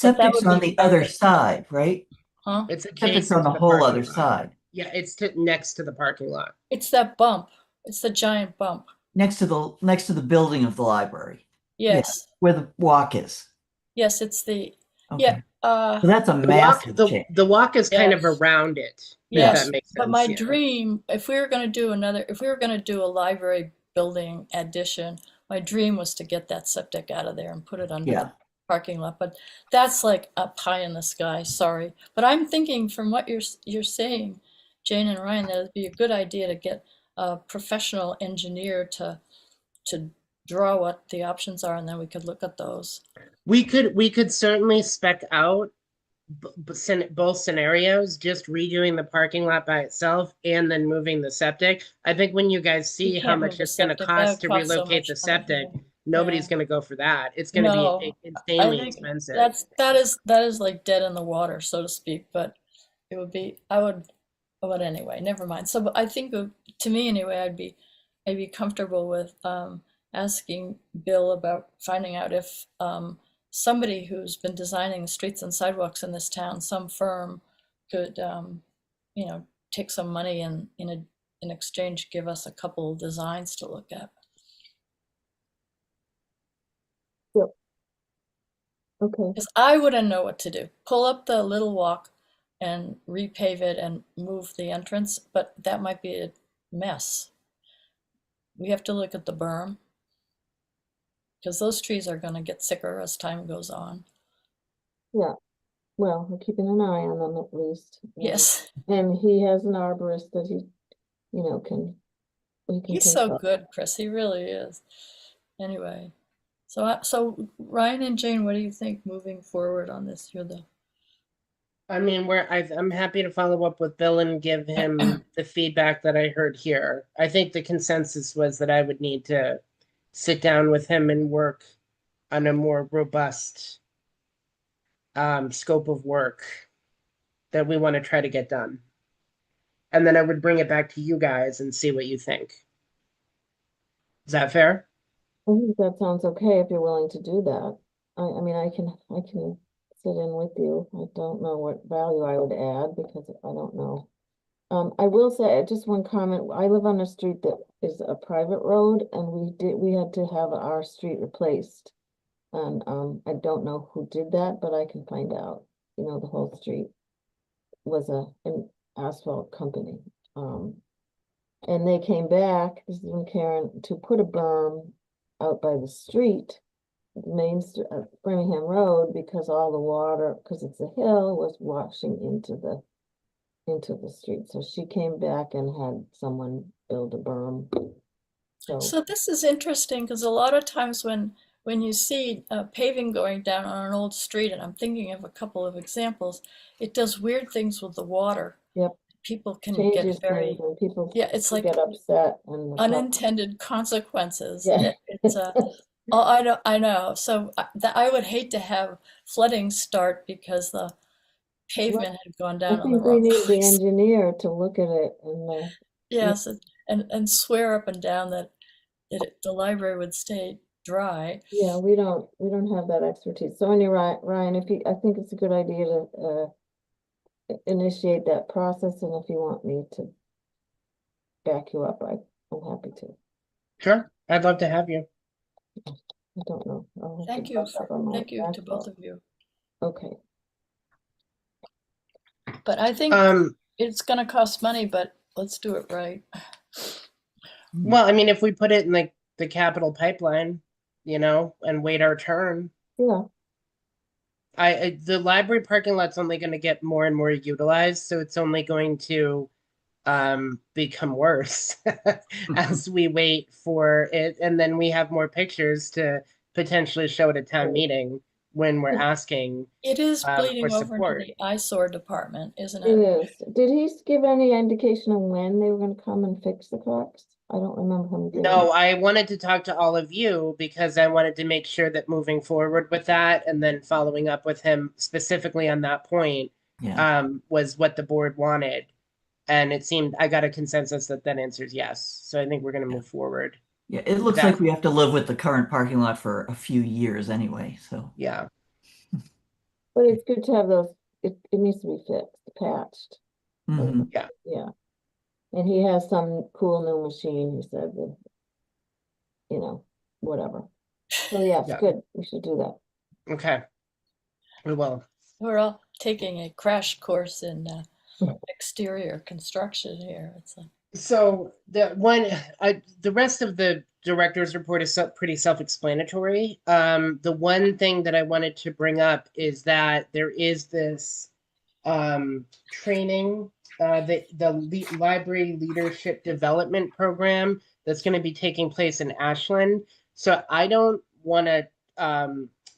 [SPEAKER 2] But that
[SPEAKER 3] Septic's
[SPEAKER 2] would
[SPEAKER 3] on
[SPEAKER 2] be
[SPEAKER 3] the other
[SPEAKER 2] perfect,
[SPEAKER 3] side, right?
[SPEAKER 2] huh?
[SPEAKER 4] It's
[SPEAKER 3] Septic's
[SPEAKER 4] adjacent
[SPEAKER 3] on
[SPEAKER 4] to
[SPEAKER 3] the
[SPEAKER 4] the
[SPEAKER 3] whole
[SPEAKER 4] parking
[SPEAKER 3] other
[SPEAKER 4] lot.
[SPEAKER 3] side,
[SPEAKER 4] Yeah, it's next to the parking lot.
[SPEAKER 2] It's that bump. It's the giant bump.
[SPEAKER 3] next to the building of the library. Yeah,
[SPEAKER 2] Yes.
[SPEAKER 3] where the walk is.
[SPEAKER 2] Yes, it's the, yeah,
[SPEAKER 3] Okay. So that's a
[SPEAKER 4] The walk,
[SPEAKER 3] massive change.
[SPEAKER 4] the walk is kind of
[SPEAKER 2] yes.
[SPEAKER 4] around it, if that
[SPEAKER 2] Yes,
[SPEAKER 4] makes
[SPEAKER 2] but
[SPEAKER 4] sense.
[SPEAKER 2] my
[SPEAKER 4] Yeah.
[SPEAKER 2] dream, if we were going to do if we were going to do a library building addition, my dream was to get that septic out of there and put it under
[SPEAKER 3] Yeah.
[SPEAKER 2] the parking lot. But that's like up high in the sky. Sorry, but I'm thinking from what you're saying, Jane and Ryan, that it'd be a good idea to get a professional engineer to draw what the options are, and then we could look at those.
[SPEAKER 4] We could certainly spec out both scenarios, just redoing the parking lot by itself and then moving the septic. I think when you guys
[SPEAKER 2] You
[SPEAKER 4] see how
[SPEAKER 2] can't move
[SPEAKER 4] much
[SPEAKER 2] the
[SPEAKER 4] it's going to
[SPEAKER 2] septic. That
[SPEAKER 4] cost
[SPEAKER 2] would
[SPEAKER 4] to
[SPEAKER 2] cost so
[SPEAKER 4] relocate
[SPEAKER 2] much
[SPEAKER 4] the
[SPEAKER 2] money.
[SPEAKER 4] septic,
[SPEAKER 2] Yeah.
[SPEAKER 4] nobody's going to go for that. It's going to be
[SPEAKER 2] No, I
[SPEAKER 4] insanely
[SPEAKER 2] think
[SPEAKER 4] expensive.
[SPEAKER 2] that is like dead in the water, so to speak. But it would be, but anyway, never mind. So I think to me anyway, I'd be comfortable with asking Bill about finding out if somebody who's been designing the streets and sidewalks in this town, some firm, could take some money and in exchange give us a couple of designs to look at.
[SPEAKER 6] Okay,
[SPEAKER 2] Because I wouldn't know what to do. Pull up the little walk and repave it and move the entrance, but that might be a mess. We have to look at the berm. because those trees are gonna get sicker as time goes on.
[SPEAKER 6] Yeah, well, we're keeping an eye on them at least.
[SPEAKER 2] Yes,
[SPEAKER 6] And he has an arborist that he, we can
[SPEAKER 2] he's so
[SPEAKER 6] consult.
[SPEAKER 2] good, Chris, he really is. Anyway, so Ryan and Jane, what do you think moving forward on this? You're the
[SPEAKER 4] I mean, I'm happy to follow up with Bill and give him the feedback that I heard here. I think the consensus was that I would need to sit down with him and work on a more robust scope of work that we want to try to get done. And then I would bring it back to you guys and see what you think. Is that fair?
[SPEAKER 6] I think that sounds okay if you're willing to do that. I mean, I can sit in with you. I don't know what value I would add because I don't know. I will say, just one comment, I live on a street that is a private road and we had to have our street replaced. And, I don't know who did that, but I can find out, the whole street was an asphalt company. And they came back, this is when Karen, to put a berm out by the street, Framingham Road, because all the water, because it's a hill, was washing into the street. So she came back and had someone build a berm.
[SPEAKER 2] So this is interesting because a lot of times when you see paving going down on an old street, and I'm thinking of a couple of examples, it does weird things with the water.
[SPEAKER 6] Yep,
[SPEAKER 2] People can
[SPEAKER 6] changes
[SPEAKER 2] get very,
[SPEAKER 6] things and people
[SPEAKER 2] yeah, it's like
[SPEAKER 6] get upset and
[SPEAKER 2] unintended consequences.
[SPEAKER 6] Yeah.
[SPEAKER 2] It's oh, I know. So I would hate to have flooding start because the pavement had gone
[SPEAKER 6] I
[SPEAKER 2] down on the
[SPEAKER 6] think we
[SPEAKER 2] wrong
[SPEAKER 6] need the
[SPEAKER 2] place.
[SPEAKER 6] engineer to look at it and
[SPEAKER 2] Yes, and swear up and down that the library would stay dry.
[SPEAKER 6] yeah, we don't have that expertise. So anyway, Ryan, I think it's a good idea to initiate that process, and if you want me to back you up, I'm happy to.
[SPEAKER 4] Sure. I'd love to have you.
[SPEAKER 6] I don't know. I'll have
[SPEAKER 2] Thank
[SPEAKER 6] to
[SPEAKER 2] you
[SPEAKER 6] brush up on my
[SPEAKER 2] thank you to both
[SPEAKER 6] basketball.
[SPEAKER 2] of you.
[SPEAKER 6] Okay.
[SPEAKER 2] But I think it's gonna cost money, but let's do it right.
[SPEAKER 4] Well, I mean, if we put it in the capital pipeline, and wait our turn,
[SPEAKER 6] Yeah,
[SPEAKER 4] the library parking lot's only going to get more and more utilized, so it's only going to become worse as we wait for it, and then we have more pictures to potentially show at a town meeting when we're asking
[SPEAKER 2] It is
[SPEAKER 4] for
[SPEAKER 2] bleeding over into
[SPEAKER 4] support.
[SPEAKER 2] the eyesore department, isn't
[SPEAKER 6] it
[SPEAKER 2] it?
[SPEAKER 6] is. Did he give any indication of when they were gonna come and fix the cracks? I don't remember him giving.
[SPEAKER 4] No, I wanted to talk to all of you because I wanted to make sure that moving forward with that and then following up with him specifically on that point
[SPEAKER 3] Yeah.
[SPEAKER 4] was what the board wanted. And it seemed I got a consensus that answers yes. So I think we're going to move forward.
[SPEAKER 3] Yeah, it looks
[SPEAKER 4] That-
[SPEAKER 3] like we have to live with the current parking lot for a few years anyway, so.
[SPEAKER 4] Yeah.
[SPEAKER 6] But it's good to have those, it needs to be fixed, patched.
[SPEAKER 3] Mhm.
[SPEAKER 6] Yeah. And he has some cool new machine, he said, that, whatever. So yes,
[SPEAKER 4] Yeah.
[SPEAKER 6] good, we should do that.
[SPEAKER 4] Okay. We will.
[SPEAKER 2] We're all taking a crash course in exterior construction here. It's like,
[SPEAKER 4] So the rest of the director's report is pretty self-explanatory. The one thing that I wanted to bring up is that there is this training, the library leadership development program that's going to be taking place in Ashland. So I don't want to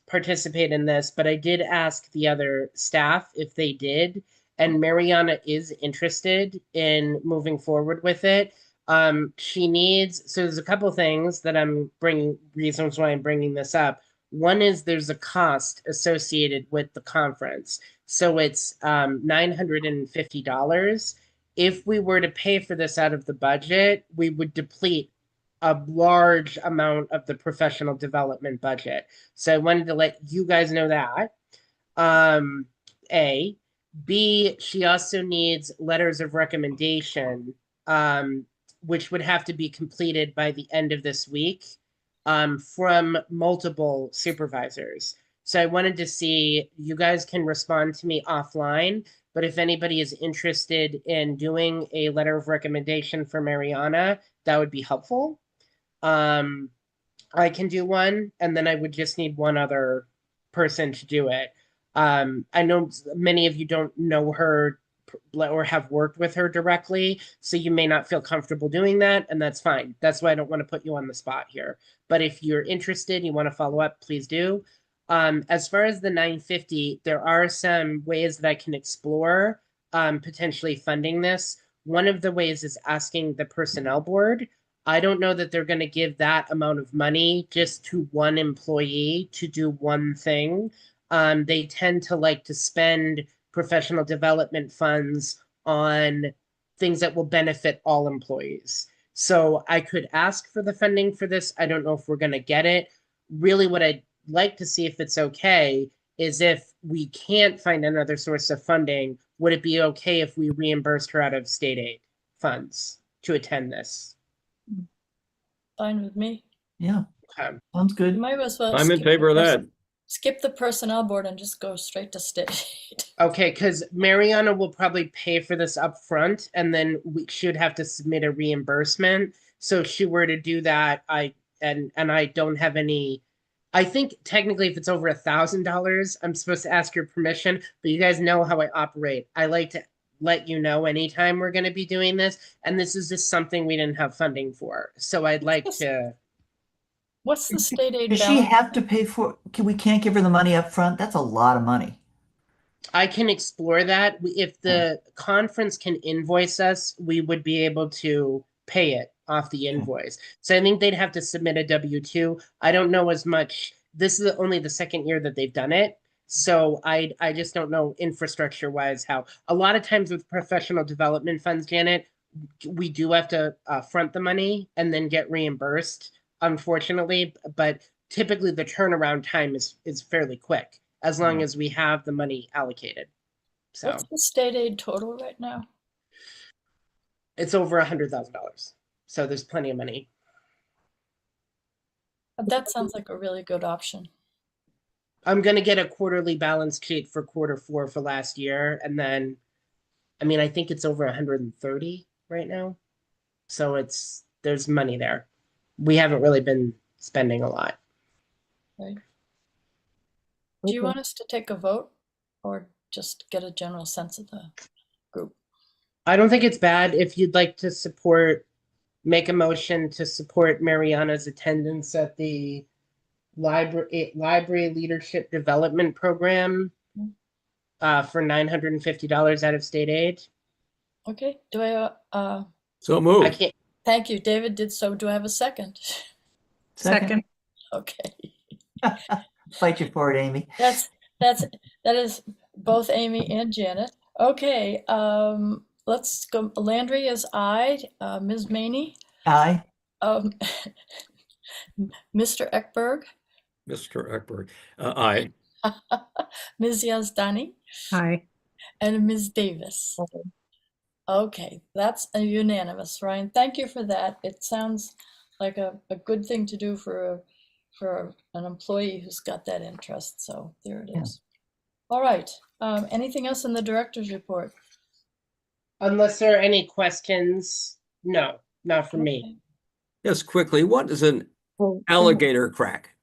[SPEAKER 4] participate in this, but I did ask the other staff if they did, and Mariana is interested in moving forward with it. So there's a couple things that reasons why I'm bringing this up. One is there's a cost associated with the conference. So it's $950. If we were to pay for this out of the budget, we would deplete a large amount of the professional development budget. So I wanted to let you guys know that. A. B, she also needs letters of recommendation, which would have to be completed by the end of this week from multiple supervisors. So I wanted to see, you guys can respond to me offline, but if anybody is interested in doing a letter of recommendation for Mariana, that would be helpful. I can do one, and then I would just need one other person to do it. I know many of you don't know her or have worked with her directly, so you may not feel comfortable doing that, and that's fine. That's why I don't want to put you on the spot here. But if you're interested, you want to follow up, please do. As far as the 950, there are some ways that I can explore potentially funding this. One of the ways is asking the personnel board. I don't know that they're going to give that amount of money just to one employee to do one thing. They tend to like to spend professional development funds on things that will benefit all employees. So I could ask for the funding for this. I don't know if we're going to get it. Really, what I'd like to see, if it's okay, is if we can't find another source of funding, would it be okay if we reimbursed her out of state aid funds to attend this?
[SPEAKER 2] Fine with me.
[SPEAKER 3] Yeah,
[SPEAKER 4] Okay.
[SPEAKER 3] sounds
[SPEAKER 2] You
[SPEAKER 3] good.
[SPEAKER 2] might as well
[SPEAKER 1] I'm in
[SPEAKER 2] skip the
[SPEAKER 1] favor of that.
[SPEAKER 2] skip the personnel board and just go straight to state aid.
[SPEAKER 4] Okay, because Mariana will probably pay for this up front, and then we should have to submit a reimbursement. So if she were to do that, and I don't have any. I think technically, if it's over $1,000, I'm supposed to ask your permission. But you guys know how I operate. I like to let you know anytime we're going to be doing this, and this is just something we didn't have funding for. So I'd like to.
[SPEAKER 2] What's the state aid
[SPEAKER 3] Does she
[SPEAKER 2] balance?
[SPEAKER 3] have to pay for, we can't give her the money up front? That's a lot of money.
[SPEAKER 4] I can explore that. If the conference can invoice us, we would be able to pay it off the invoice. So I think they'd have to submit a W-2. I don't know as much. This is only the second year that they've done it. So I just don't know infrastructure wise how. A lot of times with professional development funds, Janet, we do have to front the money and then get reimbursed, unfortunately. But typically the turnaround time is fairly quick as long as we have the money allocated. So
[SPEAKER 2] What's the state aid total right now?
[SPEAKER 4] it's over $100,000. So there's plenty of money.
[SPEAKER 2] That sounds like a really good option.
[SPEAKER 4] I'm gonna get a quarterly balance sheet for Q4 for last year, and then, I mean, I think it's over 130 right now. So there's money there. We haven't really been spending a lot.
[SPEAKER 2] Right. Do you
[SPEAKER 6] Okay.
[SPEAKER 2] want us to take a vote or just get a general sense of the group?
[SPEAKER 4] I don't think it's bad if you'd like to make a motion to support Mariana's attendance at the library leadership development program for $950 out of state aid.
[SPEAKER 2] Okay, do I,
[SPEAKER 1] So
[SPEAKER 4] I
[SPEAKER 1] moved.
[SPEAKER 4] can't.
[SPEAKER 2] thank you, David did so. Do I have a second?
[SPEAKER 5] Second.
[SPEAKER 2] Okay,
[SPEAKER 3] Fight you for it, Amy.
[SPEAKER 2] that is both Amy and Janet. Okay, let's go. Landry is aye. Ms. Maney,
[SPEAKER 3] Aye.
[SPEAKER 2] Mr. Ekberg,
[SPEAKER 1] Mr. Eckberg. Aye.
[SPEAKER 2] Ms. Yazdani,
[SPEAKER 5] Aye.
[SPEAKER 2] and Ms. Davis.
[SPEAKER 6] Okay.
[SPEAKER 2] Okay, that's a unanimous, Ryan. Thank you for that. It sounds like a good thing to do for an employee who's got that interest. So there it is. All right. Anything else in the director's report?
[SPEAKER 4] Unless there are any questions, no, not for me.
[SPEAKER 2] Okay.
[SPEAKER 1] Just quickly, what is an
[SPEAKER 6] Oh,
[SPEAKER 1] alligator crack?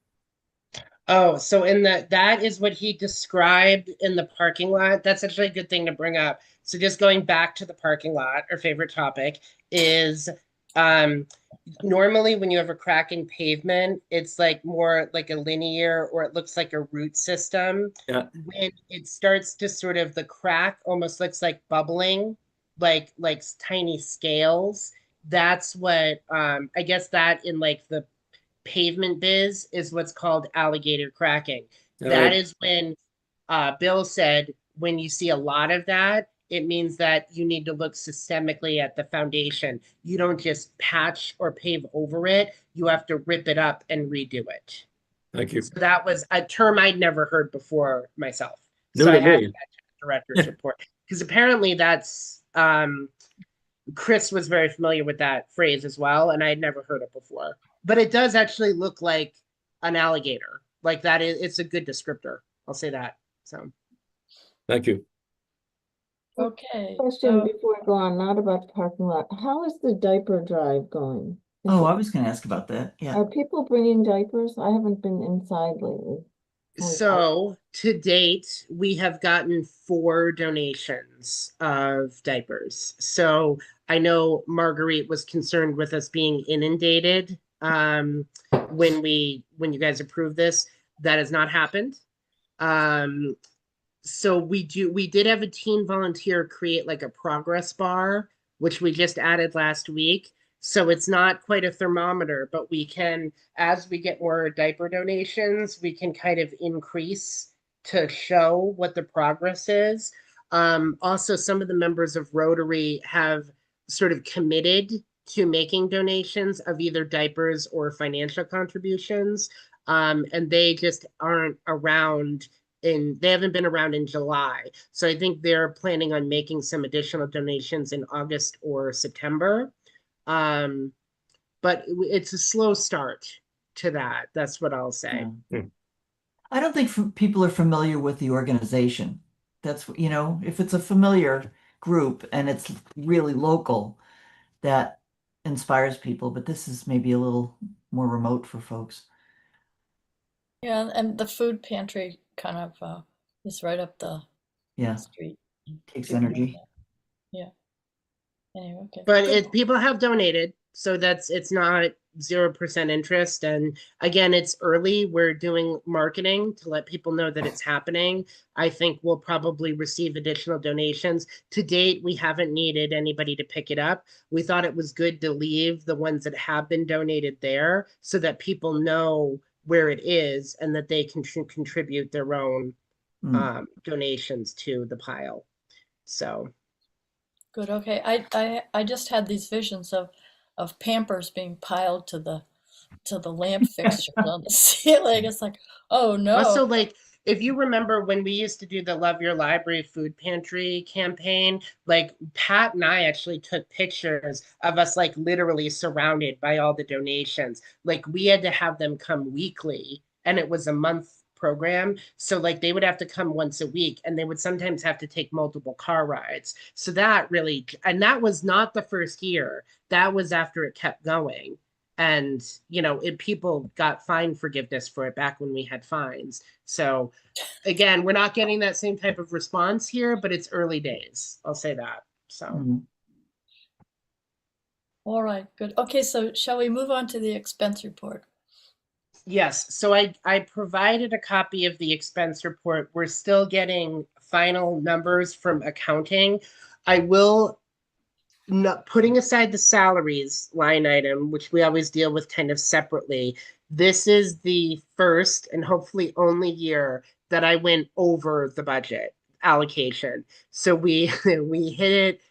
[SPEAKER 4] Oh, so that is what he described in the parking lot. That's actually a good thing to bring up. So just going back to the parking lot, our favorite topic is normally when you have a crack in pavement, it's like more like a linear or it looks like a root system.
[SPEAKER 1] Yeah.
[SPEAKER 4] When it starts to sort of the crack almost looks like bubbling, like tiny scales. That's what I guess that in like the pavement biz is what's called alligator cracking.
[SPEAKER 1] All
[SPEAKER 4] That
[SPEAKER 1] right.
[SPEAKER 4] is when Bill said when you see a lot of that, it means that you need to look systemically at the foundation. You don't just patch or pave over it. You have to rip it up and redo it.
[SPEAKER 1] Thank you.
[SPEAKER 4] So that was a term I'd never heard before myself.
[SPEAKER 1] New
[SPEAKER 4] So
[SPEAKER 1] to
[SPEAKER 4] I had
[SPEAKER 1] me.
[SPEAKER 4] that director's report because apparently that's Chris was very familiar with that phrase as well, and I had never heard it before. But it does actually look like an alligator. Like that is, it's a good descriptor. I'll say that. So
[SPEAKER 1] Thank you.
[SPEAKER 2] Okay.
[SPEAKER 6] Question before I go on, not about the parking lot. How is the diaper drive going?
[SPEAKER 3] Oh, I was going to ask about that. Yeah.
[SPEAKER 6] Are people bringing diapers? I haven't been inside lately.
[SPEAKER 4] So to date, we have gotten 4 donations of diapers. So I know Marguerite was concerned with us being inundated when you guys approved this. That has not happened. Um, so we did have a teen volunteer create like a progress bar, which we just added last week. So it's not quite a thermometer, but we can, as we get more diaper donations, we can kind of increase to show what the progress is. Also, some of the members of Rotary have sort of committed to making donations of either diapers or financial contributions. And they just aren't around they haven't been around in July. So I think they're planning on making some additional donations in August or September. But it's a slow start to that. That's what I'll say.
[SPEAKER 3] Yeah. I don't think people are familiar with the organization. That's, if it's a familiar group and it's really local, that inspires people, but this is maybe a little more remote for folks.
[SPEAKER 2] Yeah, and the food pantry kind of is right up the
[SPEAKER 3] Yeah,
[SPEAKER 2] street.
[SPEAKER 3] takes
[SPEAKER 2] People know
[SPEAKER 3] energy.
[SPEAKER 2] that. Yeah. Anyway, okay.
[SPEAKER 4] But
[SPEAKER 2] Good.
[SPEAKER 4] people have donated, so it's not 0% interest. And again, it's early. We're doing marketing to let people know that it's happening. I think we'll probably receive additional donations. To date, we haven't needed anybody to pick it up. We thought it was good to leave the ones that have been donated there so that people know where it is and that they can contribute their own donations to the pile. So
[SPEAKER 2] Good. Okay. I just had these visions of Pampers being piled to the lamp fixtures on the ceiling. It's like, oh no.
[SPEAKER 4] also, like, if you remember when we used to do the Love Your Library food pantry campaign, like Pat and I actually took pictures of us like literally surrounded by all the donations. Like we had to have them come weekly and it was a month program. So like they would have to come once a week and they would sometimes have to take multiple car rides. So that really, and that was not the first year. That was after it kept going. And people got fine forgiveness for it back when we had fines. So again, we're not getting that same type of response here, but it's early days, I'll say that. So
[SPEAKER 2] All right, good. Okay, so shall we move on to the expense report?
[SPEAKER 4] yes, so I provided a copy of the expense report. We're still getting final numbers from accounting. I will, not putting aside the salaries line item, which we always deal with kind of separately, this is the first and hopefully only year that I went over the budget allocation. So we we hit it.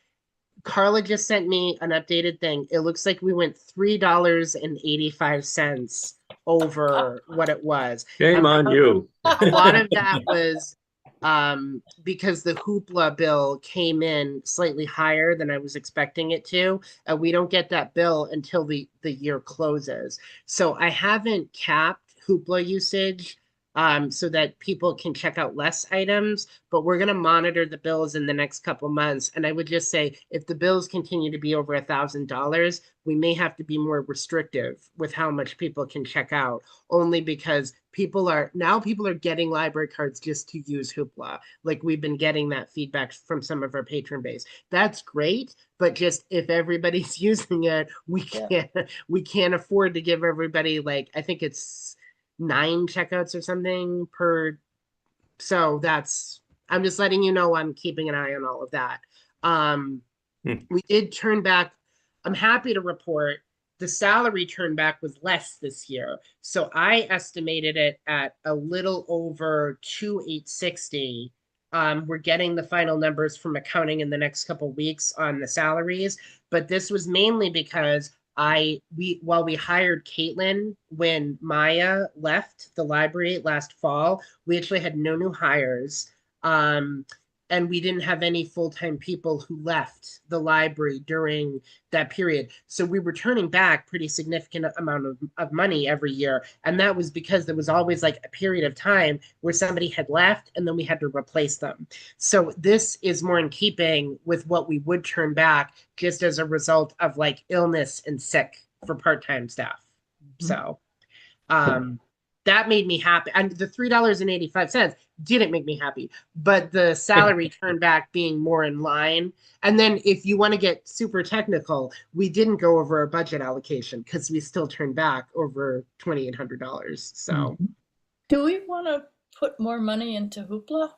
[SPEAKER 4] Carla just sent me an updated thing. It looks like we went $3.85 over what it was.
[SPEAKER 1] Shame on you.
[SPEAKER 4] A lot of that was because the hoopla bill came in slightly higher than I was expecting it to. We don't get that bill until the year closes. So I haven't capped hoopla usage so that people can check out less items, but we're going to monitor the bills in the next couple months. And I would just say if the bills continue to be over $1,000, we may have to be more restrictive with how much people can check out, only because people are getting library cards just to use Hoopla. Like we've been getting that feedback from some of our patron base. That's great, but just if everybody's using it, we can't afford to give everybody, like, I think it's 9 checkouts or something per. So I'm just letting you know I'm keeping an eye on all of that. We did turn back. I'm happy to report the salary turn back was less this year. So I estimated it at a little over 2,860. We're getting the final numbers from accounting in the next couple of weeks on the salaries, but this was mainly because while we hired Caitlin when Maya left the library last fall, we actually had no new hires. And we didn't have any full-time people who left the library during that period. So we were turning back pretty significant amount of money every year. And that was because there was always like a period of time where somebody had left and then we had to replace them. So this is more in keeping with what we would turn back just as a result of like illness and sick for part-time staff. So that made me happy. And the $3.85 didn't make me happy, but the salary turned back being more in line. And then if you want to get super technical, we didn't go over our budget allocation because we still turned back over $2,800. So
[SPEAKER 2] Do we want to put more money into Hoopla?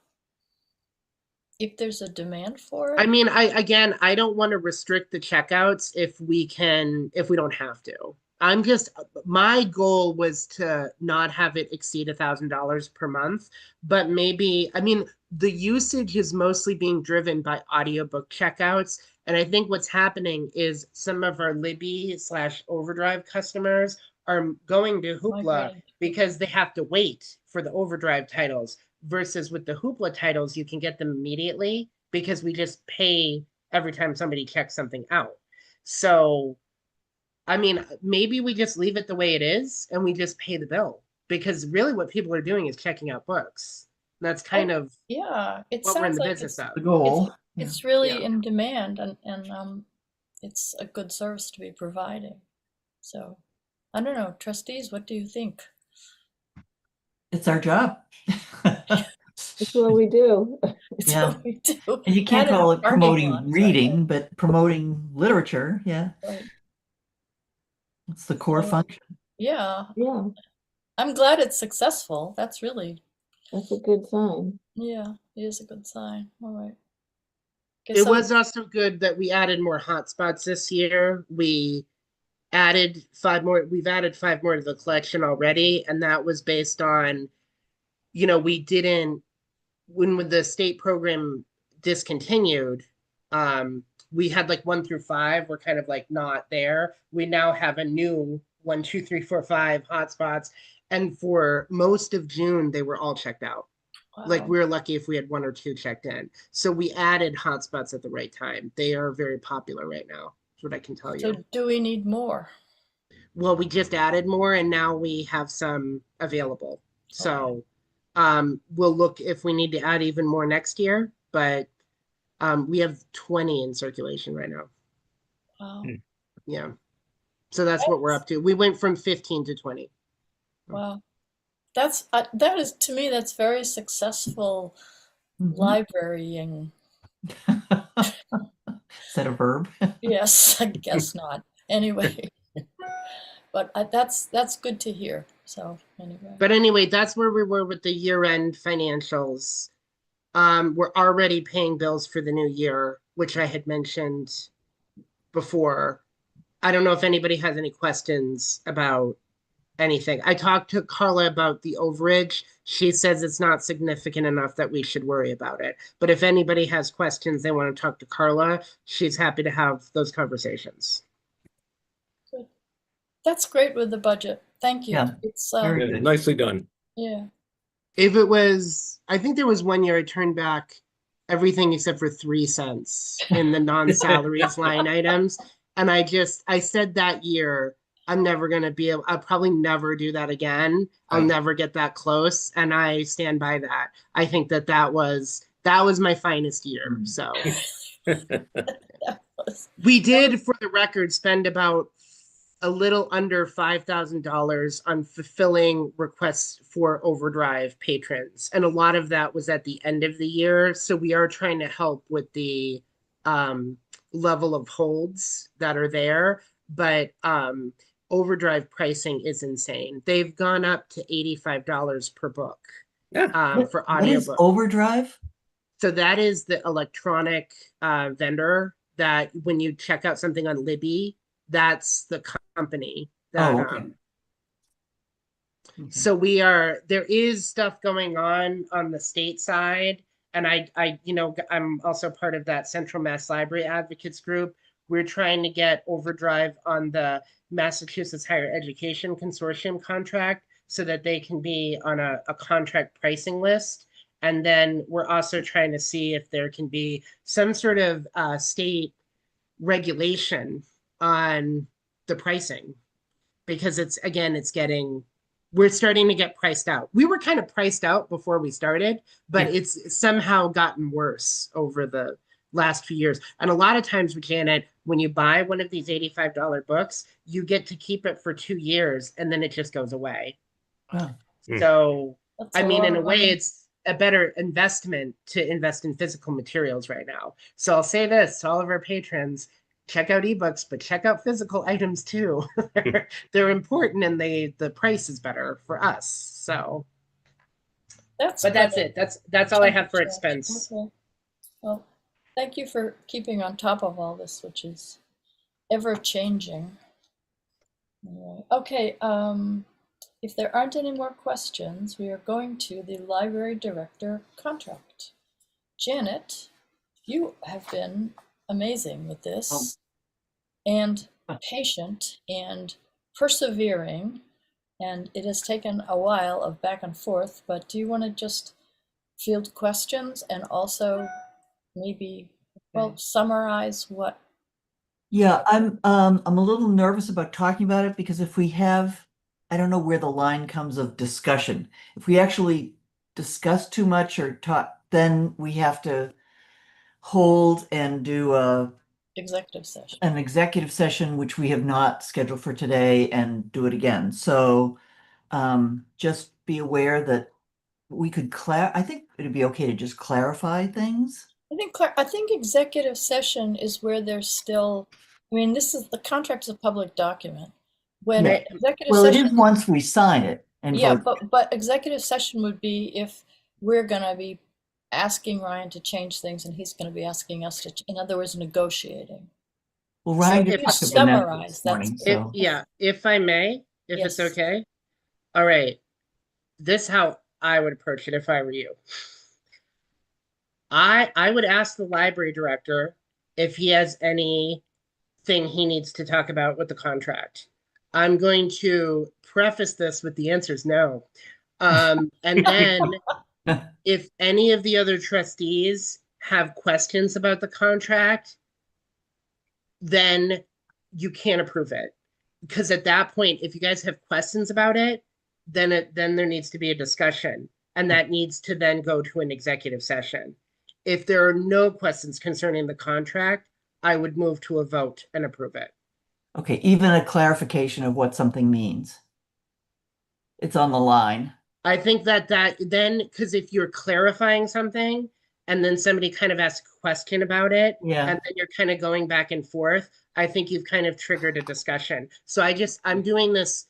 [SPEAKER 2] If there's a demand for
[SPEAKER 4] I
[SPEAKER 2] it?
[SPEAKER 4] mean, I don't want to restrict the checkouts if we don't have to. My goal was to not have it exceed $1,000 per month, but maybe, I mean, the usage is mostly being driven by audiobook checkouts. And I think what's happening is some of our Libby / Overdrive customers are going to Hoopla
[SPEAKER 2] Migrating.
[SPEAKER 4] because they have to wait for the Overdrive titles versus with the Hoopla titles, you can get them immediately because we just pay every time somebody checks something out. So, I mean, maybe we just leave it the way it is and we just pay the bill because really what people are doing is checking out books. That's kind of
[SPEAKER 2] Yeah, it
[SPEAKER 4] what we're in
[SPEAKER 2] sounds
[SPEAKER 4] the
[SPEAKER 2] like
[SPEAKER 4] business of.
[SPEAKER 3] The goal.
[SPEAKER 2] it's really
[SPEAKER 4] Yeah.
[SPEAKER 2] in demand and it's a good service to be providing. So I don't know, trustees, what do you think?
[SPEAKER 3] It's our job.
[SPEAKER 6] That's what we do.
[SPEAKER 2] It's
[SPEAKER 3] Yeah.
[SPEAKER 2] what we do.
[SPEAKER 3] And you can't
[SPEAKER 2] And in
[SPEAKER 3] call
[SPEAKER 2] the
[SPEAKER 3] it
[SPEAKER 2] parking
[SPEAKER 3] promoting
[SPEAKER 2] lots, right?
[SPEAKER 3] reading, but promoting literature. Yeah.
[SPEAKER 2] Right.
[SPEAKER 3] It's the core
[SPEAKER 2] So,
[SPEAKER 3] function.
[SPEAKER 2] yeah,
[SPEAKER 6] Yeah,
[SPEAKER 2] I'm glad it's successful. That's really,
[SPEAKER 6] that's a good sign.
[SPEAKER 2] yeah, it is a good sign. All right. Okay,
[SPEAKER 4] It
[SPEAKER 2] so
[SPEAKER 4] was also good that we added more hotspots this year. We've added 5 more to the collection already. And that was based on, we didn't, when the state program discontinued, we had like 1 through 5 were kind of like not there. We now have a new 1, 2, 3, 4, 5 hotspots. And for most of June, they were all checked out. Like
[SPEAKER 2] wow.
[SPEAKER 4] we were lucky if we had 1 or 2 checked in. So we added hotspots at the right time. They are very popular right now. That's what I can tell
[SPEAKER 2] So
[SPEAKER 4] you.
[SPEAKER 2] do we need more?
[SPEAKER 4] Well, we just added more and now we have some available. So we'll look if we need to add even more next year, but we have 20 in circulation right now.
[SPEAKER 2] Wow.
[SPEAKER 4] Yeah. So that's what we're up to. We went from 15 to 20.
[SPEAKER 2] Wow. That is, to me, that's very successful
[SPEAKER 3] Mhm.
[SPEAKER 2] librarying.
[SPEAKER 3] Is that a verb?
[SPEAKER 2] Yes, I guess not. Anyway, but that's good to hear. So anyway,
[SPEAKER 4] But anyway, that's where we were with the year-end financials. We're already paying bills for the new year, which I had mentioned before. I don't know if anybody has any questions about anything. I talked to Carla about the overage. She says it's not significant enough that we should worry about it. But if anybody has questions, they want to talk to Carla, she's happy to have those conversations.
[SPEAKER 2] good. That's great with the budget. Thank you.
[SPEAKER 3] Yeah,
[SPEAKER 2] It's
[SPEAKER 3] very
[SPEAKER 1] Yeah,
[SPEAKER 3] good.
[SPEAKER 1] nicely done.
[SPEAKER 2] yeah.
[SPEAKER 4] If it was, I think there was 1 year I turned back everything except for 3 cents in the non-salaries line items. And I said that year, I'm never going to be able, I'll probably never do that again. I'll
[SPEAKER 3] Right.
[SPEAKER 4] never get that close. And I stand by that. I think that was my finest year. So
[SPEAKER 2] That was,
[SPEAKER 4] we did, for the record, spend about a little under $5,000 on fulfilling requests for overdrive patrons. And a lot of that was at the end of the year. So we are trying to help with the level of holds that are there. But overdrive pricing is insane. They've gone up to $85 per book
[SPEAKER 1] Yeah.
[SPEAKER 4] for
[SPEAKER 3] What is
[SPEAKER 4] audiobook.
[SPEAKER 3] overdrive?
[SPEAKER 4] So that is the electronic vendor that when you check out something on Libby, that's the company that
[SPEAKER 3] Oh, okay. Okay.
[SPEAKER 4] so there is stuff going on the state side, and I'm also part of that Central Mass Library Advocates group. We're trying to get overdrive on the Massachusetts Higher Education Consortium contract so that they can be on a contract pricing list. And then we're also trying to see if there can be some sort of state regulation on the pricing, because we're starting to get priced out. We were kind of priced out before we started, but it's somehow gotten worse over the last few years. And a lot of times, Janet, when you buy one of these $85 books, you get to keep it for 2 years and then it just goes away.
[SPEAKER 3] Oh,
[SPEAKER 4] So,
[SPEAKER 2] That's
[SPEAKER 4] I
[SPEAKER 2] a
[SPEAKER 4] mean,
[SPEAKER 2] lot
[SPEAKER 4] in a
[SPEAKER 2] of
[SPEAKER 4] way,
[SPEAKER 2] money.
[SPEAKER 4] it's a better investment to invest in physical materials right now. So I'll say this to all of our patrons, check out ebooks, but check out physical items too. They're important and the price is better for us. So,
[SPEAKER 2] That's
[SPEAKER 4] but that's
[SPEAKER 2] quite
[SPEAKER 4] it. That's all I
[SPEAKER 2] chunk
[SPEAKER 4] have
[SPEAKER 2] of
[SPEAKER 4] for
[SPEAKER 2] change.
[SPEAKER 4] expense.
[SPEAKER 2] Okay. Well, thank you for keeping on top of all this, which is ever changing. All right. Okay, if there aren't any more questions, we are going to the library director contract. Janet, you have been amazing with this and patient and persevering, and it has taken a while of back and forth, but do you want to just field questions and also maybe, well, summarize what?
[SPEAKER 3] yeah, I'm a little nervous about talking about it because if we have, I don't know where the line comes of discussion. If we actually discuss too much or talk, then we have to hold and do
[SPEAKER 2] Executive session.
[SPEAKER 3] an executive session, which we have not scheduled for today, and do it again. So just be aware that we could I think it'd be okay to just clarify things.
[SPEAKER 2] I think executive session is where there's still, I mean, this is, the contract is a public document. When
[SPEAKER 3] Yeah.
[SPEAKER 2] executive
[SPEAKER 3] Well, it
[SPEAKER 2] session,
[SPEAKER 3] is once we sign it and
[SPEAKER 2] yeah,
[SPEAKER 3] vote.
[SPEAKER 2] but executive session would be if we're gonna be asking Ryan to change things and he's gonna be asking us to, in other words, negotiating.
[SPEAKER 3] Well,
[SPEAKER 2] So
[SPEAKER 3] Ryan
[SPEAKER 2] if
[SPEAKER 3] did
[SPEAKER 2] you
[SPEAKER 3] talk to Vanessa
[SPEAKER 2] summarize,
[SPEAKER 3] this
[SPEAKER 2] that's
[SPEAKER 3] morning,
[SPEAKER 2] good.
[SPEAKER 3] so.
[SPEAKER 4] If I may, if it's
[SPEAKER 2] Yes.
[SPEAKER 4] okay. All right. This is how I would approach it if I were you. I would ask the library director if he has anything he needs to talk about with the contract. I'm going to preface this with the answers no. And then if any of the other trustees have questions about the contract, then you can't approve it. Because at that point, if you guys have questions about it, then there needs to be a discussion. And that needs to then go to an executive session. If there are no questions concerning the contract, I would move to a vote and approve it.
[SPEAKER 3] Okay, even a clarification of what something means. It's on the line.
[SPEAKER 4] I think that then, because if you're clarifying something and then somebody kind of asks a question about it,
[SPEAKER 3] Yeah.
[SPEAKER 4] and then you're kind of going back and forth, I think you've kind of triggered a discussion. So I'm doing this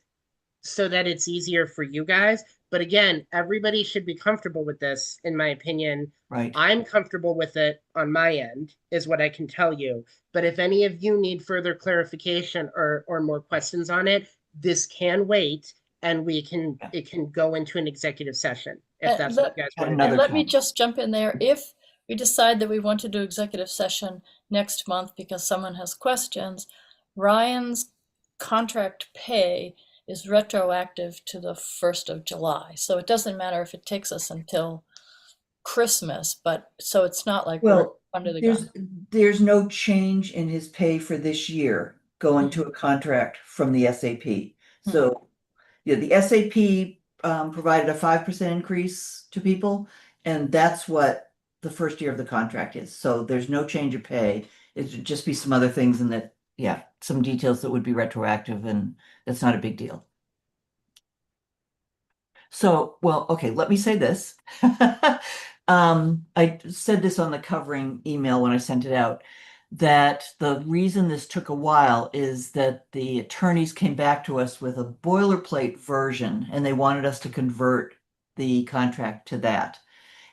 [SPEAKER 4] so that it's easier for you guys. But again, everybody should be comfortable with this, in my opinion.
[SPEAKER 3] Right.
[SPEAKER 4] I'm comfortable with it on my end, is what I can tell you. But if any of you need further clarification or more questions on it, this can wait and it can go into an executive session if that's what you guys want to
[SPEAKER 3] another
[SPEAKER 4] do.
[SPEAKER 2] Let me
[SPEAKER 3] time.
[SPEAKER 2] just jump in there. If we decide that we want to do executive session next month because someone has questions, Ryan's contract pay is retroactive to the 1st of July. So it doesn't matter if it takes us until Christmas, but so it's not like we're
[SPEAKER 3] Well,
[SPEAKER 2] under the gun.
[SPEAKER 3] there's no change in his pay for this year going to a contract from the SAP. So, yeah, the SAP provided a 5% increase to people, and that's what the first year of the contract is. So there's no change of pay. It would just be some other things and that, yeah, some details that would be retroactive, and that's not a big deal. So, well, okay, let me say this. I said this on the covering email when I sent it out, that the reason this took a while is that the attorneys came back to us with a boilerplate version and they wanted us to convert the contract to that.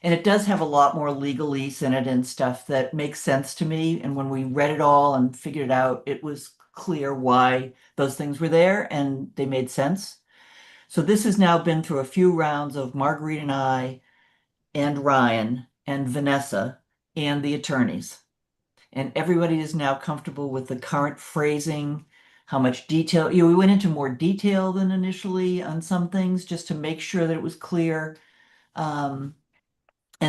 [SPEAKER 3] And it does have a lot more legalese in it and stuff that makes sense to me. And when we read it all and figured it out, it was clear why those things were there and they made sense. So this has now been through a few rounds of Marguerite and I and Ryan and Vanessa and the attorneys. And everybody is now comfortable with the current phrasing, how much detail, we went into more detail than initially on some things just to make sure that it was clear. And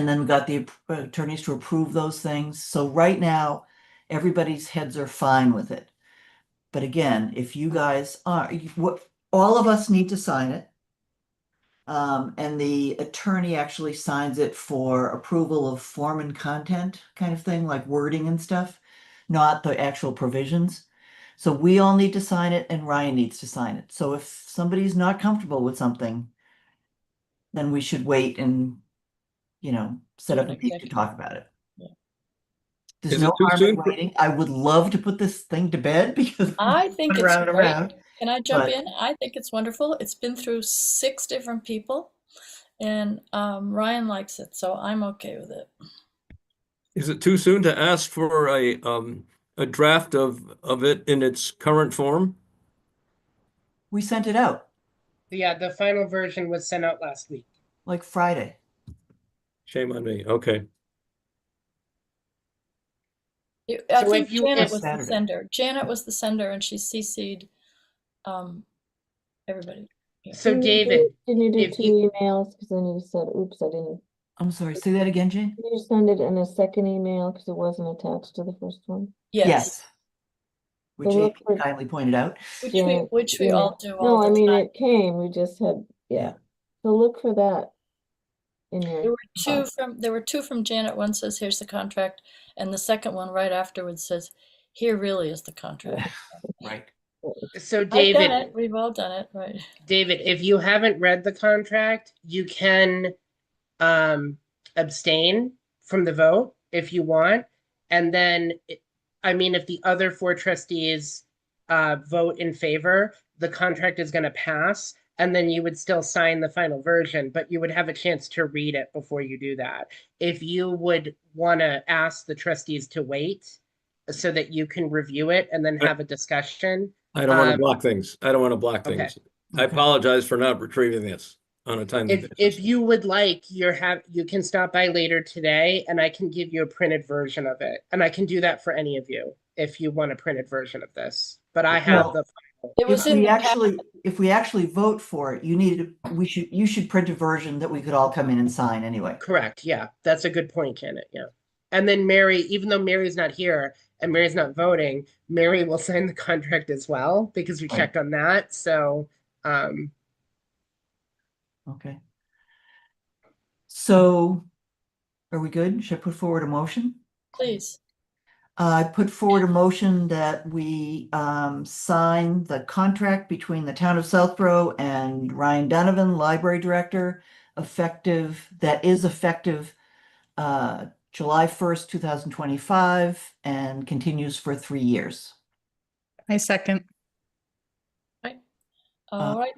[SPEAKER 3] then we got the attorneys to approve those things. So right now, everybody's heads are fine with it. But again, if you guys are, all of us need to sign it. And the attorney actually signs it for approval of form and content kind of thing, like wording and stuff, not the actual provisions. So we all need to sign it and Ryan needs to sign it. So if somebody's not comfortable with something, then we should wait and, set
[SPEAKER 2] Do
[SPEAKER 3] up
[SPEAKER 2] an
[SPEAKER 3] a meeting to
[SPEAKER 2] executive.
[SPEAKER 3] talk about it.
[SPEAKER 2] Yeah.
[SPEAKER 3] There's
[SPEAKER 1] Is it
[SPEAKER 3] no
[SPEAKER 1] too
[SPEAKER 3] harm in
[SPEAKER 1] soon for-
[SPEAKER 3] waiting. I would love to put this thing to bed because
[SPEAKER 2] I think it's
[SPEAKER 3] around and
[SPEAKER 2] great.
[SPEAKER 3] around.
[SPEAKER 2] Can I jump
[SPEAKER 3] but-
[SPEAKER 2] in? I think it's wonderful. It's been through 6 different people, and Ryan likes it, so I'm okay with it.
[SPEAKER 1] Is it too soon to ask for a draft of it in its current form?
[SPEAKER 3] We sent it out
[SPEAKER 4] Yeah, the final version was sent out last week.
[SPEAKER 3] like Friday.
[SPEAKER 1] Shame on me. Okay.
[SPEAKER 2] I
[SPEAKER 4] So
[SPEAKER 2] think
[SPEAKER 4] if you-
[SPEAKER 2] Janet
[SPEAKER 4] if-
[SPEAKER 2] was the
[SPEAKER 3] Saturday.
[SPEAKER 2] sender. Janet was the sender, and she CC'd everybody.
[SPEAKER 4] So
[SPEAKER 6] Didn't you do-
[SPEAKER 4] David,
[SPEAKER 6] Didn't you do
[SPEAKER 4] if
[SPEAKER 6] 2
[SPEAKER 4] you-
[SPEAKER 6] emails? Because then you said, oops, I didn't.
[SPEAKER 3] I'm sorry, say that again, Jane?
[SPEAKER 6] Did you send it in a second email because it wasn't attached to the first one?
[SPEAKER 2] Yes,
[SPEAKER 3] Which
[SPEAKER 6] So look
[SPEAKER 3] Amy
[SPEAKER 6] for-
[SPEAKER 3] kindly pointed out.
[SPEAKER 2] which we
[SPEAKER 6] Yeah.
[SPEAKER 2] all do
[SPEAKER 6] No,
[SPEAKER 2] all
[SPEAKER 6] I
[SPEAKER 2] the
[SPEAKER 6] mean,
[SPEAKER 2] time.
[SPEAKER 6] it came, we just had,
[SPEAKER 3] Yeah.
[SPEAKER 6] yeah. So look for that in
[SPEAKER 2] There
[SPEAKER 6] your,
[SPEAKER 2] were two from Janet. One says, "Here's the contract," and the second one right afterwards says, "Here really is the contract."
[SPEAKER 3] Right.
[SPEAKER 4] so
[SPEAKER 2] I've done
[SPEAKER 4] David,
[SPEAKER 2] it. We've all done it, right?
[SPEAKER 4] David, if you haven't read the contract, you can abstain from the vote if you want. And then, I mean, if the other 4 trustees vote in favor, the contract is going to pass. And then you would still sign the final version, but you would have a chance to read it before you do that. If you would want to ask the trustees to wait so that you can review it and then have a discussion.
[SPEAKER 1] I don't want to block things. I don't want to block
[SPEAKER 4] Okay.
[SPEAKER 1] things. I
[SPEAKER 3] Okay.
[SPEAKER 1] apologize for not retrieving this on a timely
[SPEAKER 4] If
[SPEAKER 1] basis.
[SPEAKER 4] you would like, you can stop by later today and I can give you a printed version of it. And I can do that for any of you if you want a printed version of this. But I have
[SPEAKER 3] Well,
[SPEAKER 4] the
[SPEAKER 2] It was
[SPEAKER 3] If
[SPEAKER 2] in
[SPEAKER 3] we
[SPEAKER 2] the
[SPEAKER 3] actually, if we actually vote for it, you should print a version that we could all come in and sign anyway.
[SPEAKER 4] correct. Yeah, that's a good point, Janet. Yeah. And then Mary, even though Mary's not here and Mary's not voting, Mary will sign the contract as well because we
[SPEAKER 3] Right.
[SPEAKER 4] checked on that. So
[SPEAKER 3] Okay. So, are we good? Should I put forward a motion?
[SPEAKER 2] Please.
[SPEAKER 3] I put forward a motion that we sign the contract between the town of Southborough and Ryan Donovan, Library Director, that is effective July 1st, 2025, and continues for 3 years.
[SPEAKER 5] I second.
[SPEAKER 2] All right.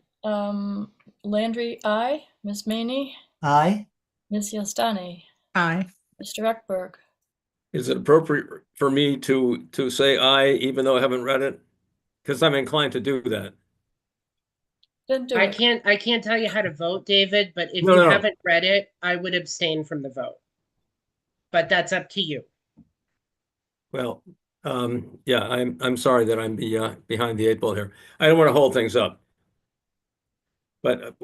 [SPEAKER 2] Landry, aye. Ms. Maney,
[SPEAKER 3] Aye?
[SPEAKER 2] Ms. Yastani,
[SPEAKER 5] Aye.
[SPEAKER 2] Mr. Eckberg.
[SPEAKER 1] Is it appropriate for me to say aye, even though I haven't read it? Because I'm inclined to do that.
[SPEAKER 2] Then do
[SPEAKER 4] I
[SPEAKER 2] it.
[SPEAKER 4] can't tell you how to vote, David, but if
[SPEAKER 1] No,
[SPEAKER 4] you
[SPEAKER 1] no.
[SPEAKER 4] haven't read it, I would abstain from the vote. But that's up to you.
[SPEAKER 1] Well, yeah, I'm sorry that I'm behind the 8 ball here. I don't want to hold things up. But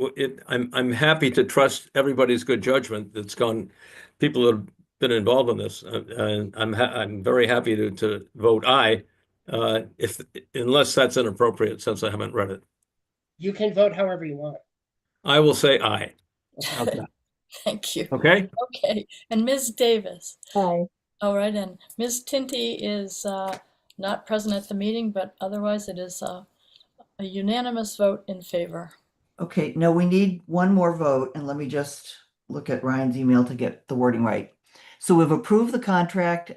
[SPEAKER 1] I'm happy to trust everybody's good judgment that's gone, people that have been involved in this. And I'm very happy to vote aye, unless that's inappropriate since I haven't read it.
[SPEAKER 4] You can vote however you want.
[SPEAKER 1] I will say aye. How's that?
[SPEAKER 2] Thank you.
[SPEAKER 1] Okay?
[SPEAKER 2] Okay. And Ms. Davis.
[SPEAKER 6] aye.
[SPEAKER 2] All right. And Ms. Tinty is not present at the meeting, but otherwise it is a unanimous vote in favor.
[SPEAKER 3] Okay, no, we need one more vote, and let me just look at Ryan's email to get the wording right. So we've approved the contract.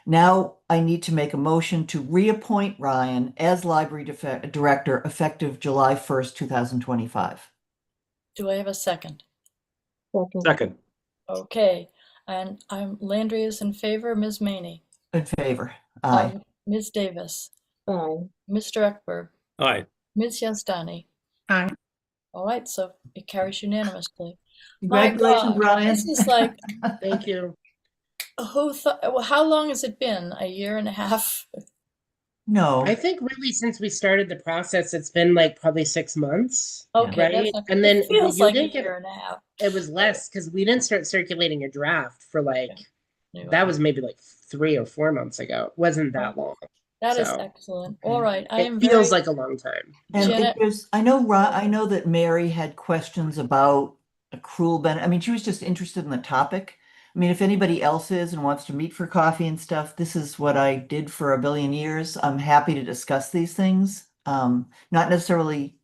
[SPEAKER 3] Now I need to make a motion to reappoint Ryan as library director effective July 1st, 2025.
[SPEAKER 2] Do I have a second?
[SPEAKER 6] Second,
[SPEAKER 1] Second.
[SPEAKER 2] Okay. And Landry is in favor. Ms. Maney.
[SPEAKER 3] In favor? Aye.
[SPEAKER 2] Ms. Davis.
[SPEAKER 6] aye.
[SPEAKER 2] Mr. Eckberg.
[SPEAKER 1] Aye.
[SPEAKER 2] Ms. Yastani.
[SPEAKER 5] Aye.
[SPEAKER 2] All right. So it carries unanimously. My
[SPEAKER 3] Congratulations,
[SPEAKER 2] God,
[SPEAKER 3] Ryan.
[SPEAKER 2] this is like,
[SPEAKER 4] Thank you.
[SPEAKER 2] how long has it been? A year and a half?
[SPEAKER 3] No,
[SPEAKER 4] I think really since we started the process, it's been like probably 6 months.
[SPEAKER 2] Okay,
[SPEAKER 4] Right?
[SPEAKER 2] that's not,
[SPEAKER 4] And
[SPEAKER 2] it
[SPEAKER 4] then
[SPEAKER 2] feels
[SPEAKER 4] you
[SPEAKER 2] like a
[SPEAKER 4] didn't get-
[SPEAKER 2] year and a half.
[SPEAKER 4] It was less because we didn't start circulating a draft for like,
[SPEAKER 2] Anyway.
[SPEAKER 4] that was maybe like 3 or 4 months ago. It wasn't that long.
[SPEAKER 2] That is
[SPEAKER 4] So
[SPEAKER 2] excellent.
[SPEAKER 3] Okay.
[SPEAKER 2] All right. I
[SPEAKER 4] it
[SPEAKER 2] am
[SPEAKER 4] feels
[SPEAKER 2] very,
[SPEAKER 4] like a long time.
[SPEAKER 3] And
[SPEAKER 2] Janet.
[SPEAKER 3] I know that Mary had questions about accrual benefit. I mean, she was just interested in the topic. I mean, if anybody else is and wants to meet for coffee and stuff, this is what I did for a billion years. I'm happy to discuss these things. Not necessarily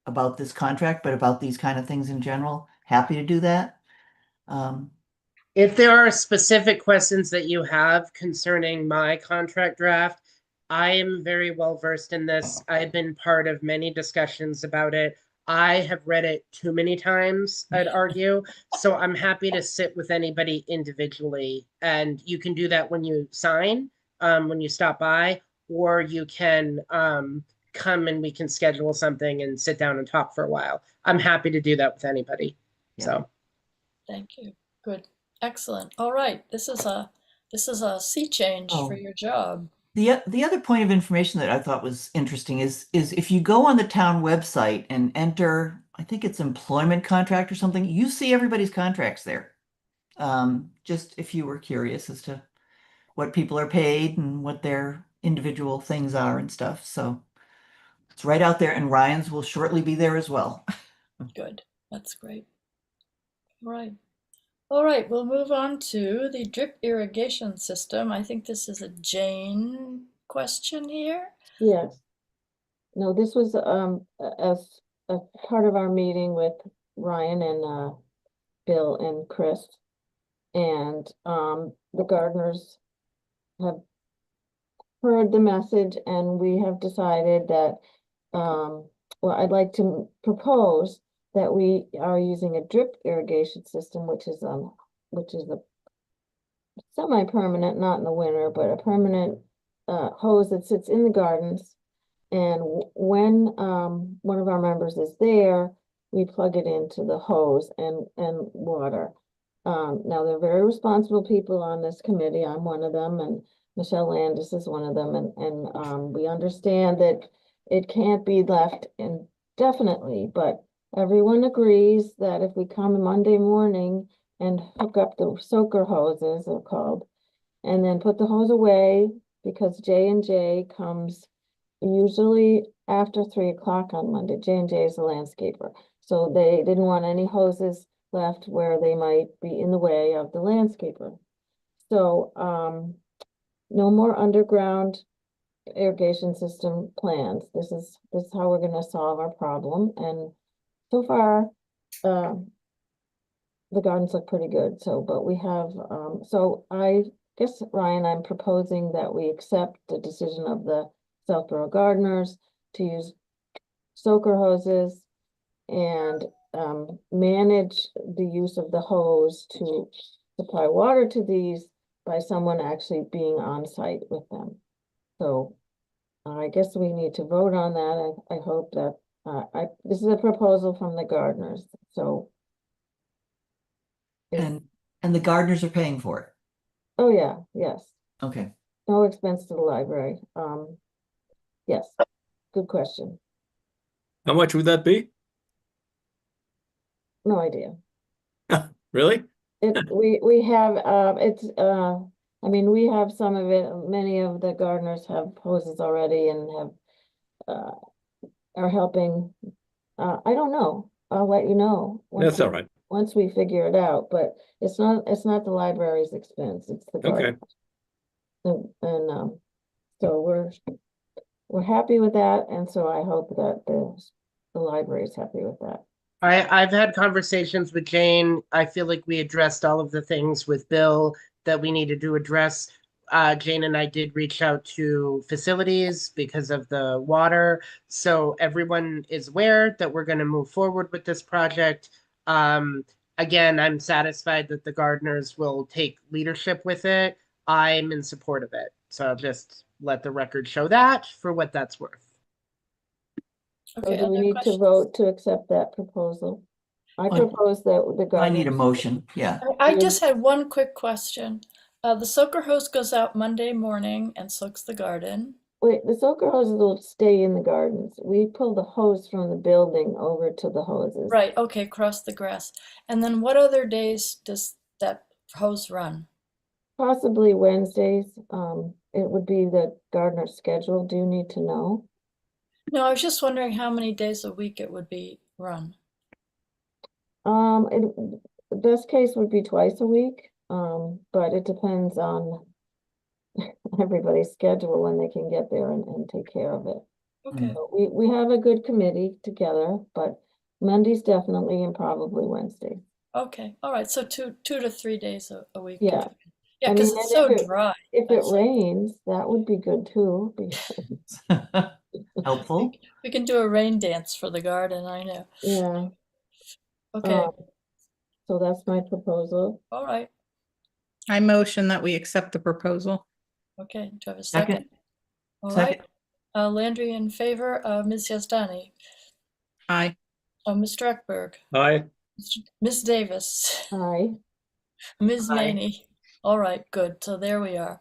[SPEAKER 3] about this contract, but about these kind of things in general. Happy to do that. Um,
[SPEAKER 4] If there are specific questions that you have concerning my contract draft, I am very well versed in this. I've been part of many discussions about it. I have read it too many times, I'd argue. So I'm happy to sit with anybody individually. And you can do that when you sign, when you stop by, or you can come and we can schedule something and sit down and talk for a while. I'm happy to do that with anybody.
[SPEAKER 3] Yeah.
[SPEAKER 4] So.
[SPEAKER 2] Thank you. Good. Excellent. All right. This is a sea change for
[SPEAKER 3] Oh.
[SPEAKER 2] your job.
[SPEAKER 3] The other point of information that I thought was interesting is if you go on the town website and enter, I think it's employment contract or something, you see everybody's contracts there. Just if you were curious as to what people are paid and what their individual things are and stuff. So it's right out there, and Ryan's will shortly be there as well.
[SPEAKER 2] Good. That's great. All right. All right. We'll move on to the drip irrigation system. I think this is a Jane question here.
[SPEAKER 6] Yes. No, this was as a part of our meeting with Ryan and Bill and Chris. And the gardeners have heard the message, and we have decided that well, I'd like to propose that we are using a drip irrigation system, which is a semi-permanent, not in the winter, but a permanent hose that sits in the gardens. And when one of our members is there, we plug it into the hose and water. Now, they're very responsible people on this committee. I'm one of them, and Michelle Landis is one of them. And we understand that it can't be left indefinitely, but everyone agrees that if we come Monday morning and hook up the soaker hoses, they're called, and then put the hose away, because J&J comes usually after 3 o'clock on Monday. J&J is a landscaper. So they didn't want any hoses left where they might be in the way of the landscaper. So no more underground irrigation system plans. This is how we're going to solve our problem. And so far, the gardens look pretty good. So, but we have, so I guess, Ryan, I'm proposing that we accept the decision of the Southborough gardeners to use soaker hoses and manage the use of the hose to supply water to these by someone actually being on site with them. So I guess we need to vote on that. I hope that this is a proposal from the gardeners. So
[SPEAKER 3] And the gardeners are paying for it.
[SPEAKER 6] oh yeah, yes.
[SPEAKER 3] Okay.
[SPEAKER 6] No expense to the library. Yes, good question.
[SPEAKER 1] How much would that be?
[SPEAKER 6] No idea.
[SPEAKER 1] Really?
[SPEAKER 6] We have, I mean, we have some of it, many of the gardeners have hoses already and have, are helping. I don't know. I'll let you know.
[SPEAKER 1] That's all right.
[SPEAKER 6] Once we figure it out, but it's not the library's expense, it's the
[SPEAKER 1] Okay.
[SPEAKER 6] garden. And so we're happy with that, and so I hope that the library is happy with that.
[SPEAKER 4] I've had conversations with Jane. I feel like we addressed all of the things with Bill that we needed to address. Jane and I did reach out to facilities because of the water. So everyone is aware that we're going to move forward with this project. Again, I'm satisfied that the gardeners will take leadership with it. I'm in support of it. So I'll just let the record show that for what that's worth.
[SPEAKER 6] So
[SPEAKER 2] Okay,
[SPEAKER 6] do we
[SPEAKER 2] other
[SPEAKER 6] need to
[SPEAKER 2] questions?
[SPEAKER 6] vote to accept that proposal? I
[SPEAKER 3] Well,
[SPEAKER 6] propose that the
[SPEAKER 3] I need a
[SPEAKER 6] gardeners.
[SPEAKER 3] motion. Yeah.
[SPEAKER 2] I just had one quick question. The soaker hose goes out Monday morning and soaks the garden.
[SPEAKER 6] Wait, the soaker hoses will stay in the gardens. We pull the hose from the building over to the hoses.
[SPEAKER 2] Right, okay, across the grass. And then what other days does that hose run?
[SPEAKER 6] Possibly Wednesdays. it would be the gardener's schedule. Do you need to know?
[SPEAKER 2] No, I was just wondering how many days a week it would be run.
[SPEAKER 6] The best case would be twice a week, but it depends on everybody's schedule when they can get there and take care of it.
[SPEAKER 2] Okay,
[SPEAKER 6] So we have a good committee together, but Monday's definitely and probably Wednesday.
[SPEAKER 2] okay, all right, so two to 3 days a week.
[SPEAKER 6] Yeah.
[SPEAKER 2] Yeah,
[SPEAKER 6] I
[SPEAKER 2] because
[SPEAKER 6] mean,
[SPEAKER 2] it's
[SPEAKER 6] and
[SPEAKER 2] so dry.
[SPEAKER 6] if it
[SPEAKER 2] That's-
[SPEAKER 6] rains, that would be good too.
[SPEAKER 3] Helpful.
[SPEAKER 2] We can do a rain dance for the garden, I know.
[SPEAKER 6] Yeah,
[SPEAKER 2] Okay,
[SPEAKER 6] so that's my proposal.
[SPEAKER 2] all right,
[SPEAKER 5] I motion that we accept the proposal.
[SPEAKER 2] okay, do I have a
[SPEAKER 3] Second.
[SPEAKER 2] second? All right,
[SPEAKER 3] Second.
[SPEAKER 2] Landry in favor, Ms. Yazdani,
[SPEAKER 5] Aye.
[SPEAKER 2] Mr. Eckberg,
[SPEAKER 1] Aye.
[SPEAKER 2] Ms. Davis,
[SPEAKER 6] Aye.
[SPEAKER 2] Ms.
[SPEAKER 3] Aye.
[SPEAKER 2] Maney. All right, good, so there we are.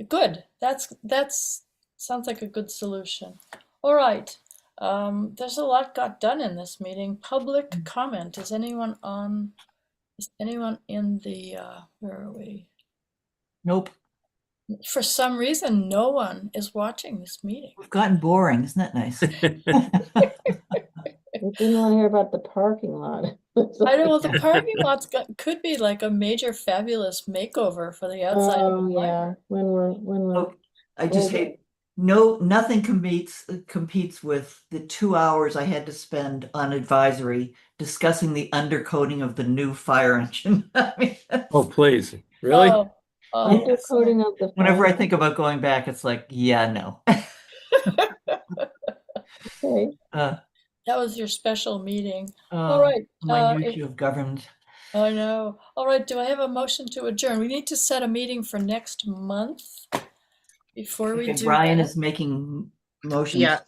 [SPEAKER 2] Good, that's sounds like a good solution. All right, there's a lot got done in this meeting. Public comment, is anyone in the, where are we?
[SPEAKER 3] Nope.
[SPEAKER 2] For some reason, no one is watching this meeting.
[SPEAKER 3] We've gotten boring. Isn't that nice?
[SPEAKER 6] We didn't want to hear about the parking lot.
[SPEAKER 2] I know, well, the parking lot's could be like a major fabulous makeover for the outside of the
[SPEAKER 6] Oh, yeah,
[SPEAKER 2] library.
[SPEAKER 6] when we're
[SPEAKER 3] Oh, I just
[SPEAKER 6] older.
[SPEAKER 3] hate, nothing competes with the 2 hours I had to spend on advisory discussing the undercoating of the new fire engine. I mean,
[SPEAKER 1] Oh, please, really?
[SPEAKER 2] Oh,
[SPEAKER 3] Yes.
[SPEAKER 6] Undercoating of the
[SPEAKER 3] Whenever I
[SPEAKER 6] fire.
[SPEAKER 3] think about going back, it's like, yeah, no.
[SPEAKER 6] Okay,
[SPEAKER 2] that was your special meeting. All right,
[SPEAKER 3] Minutiae of government.
[SPEAKER 2] I know. All right, do I have a motion to adjourn? We need to set a meeting for next month before we
[SPEAKER 3] Okay,
[SPEAKER 2] do
[SPEAKER 3] Brian
[SPEAKER 2] that.
[SPEAKER 3] is making motions.
[SPEAKER 4] Yeah.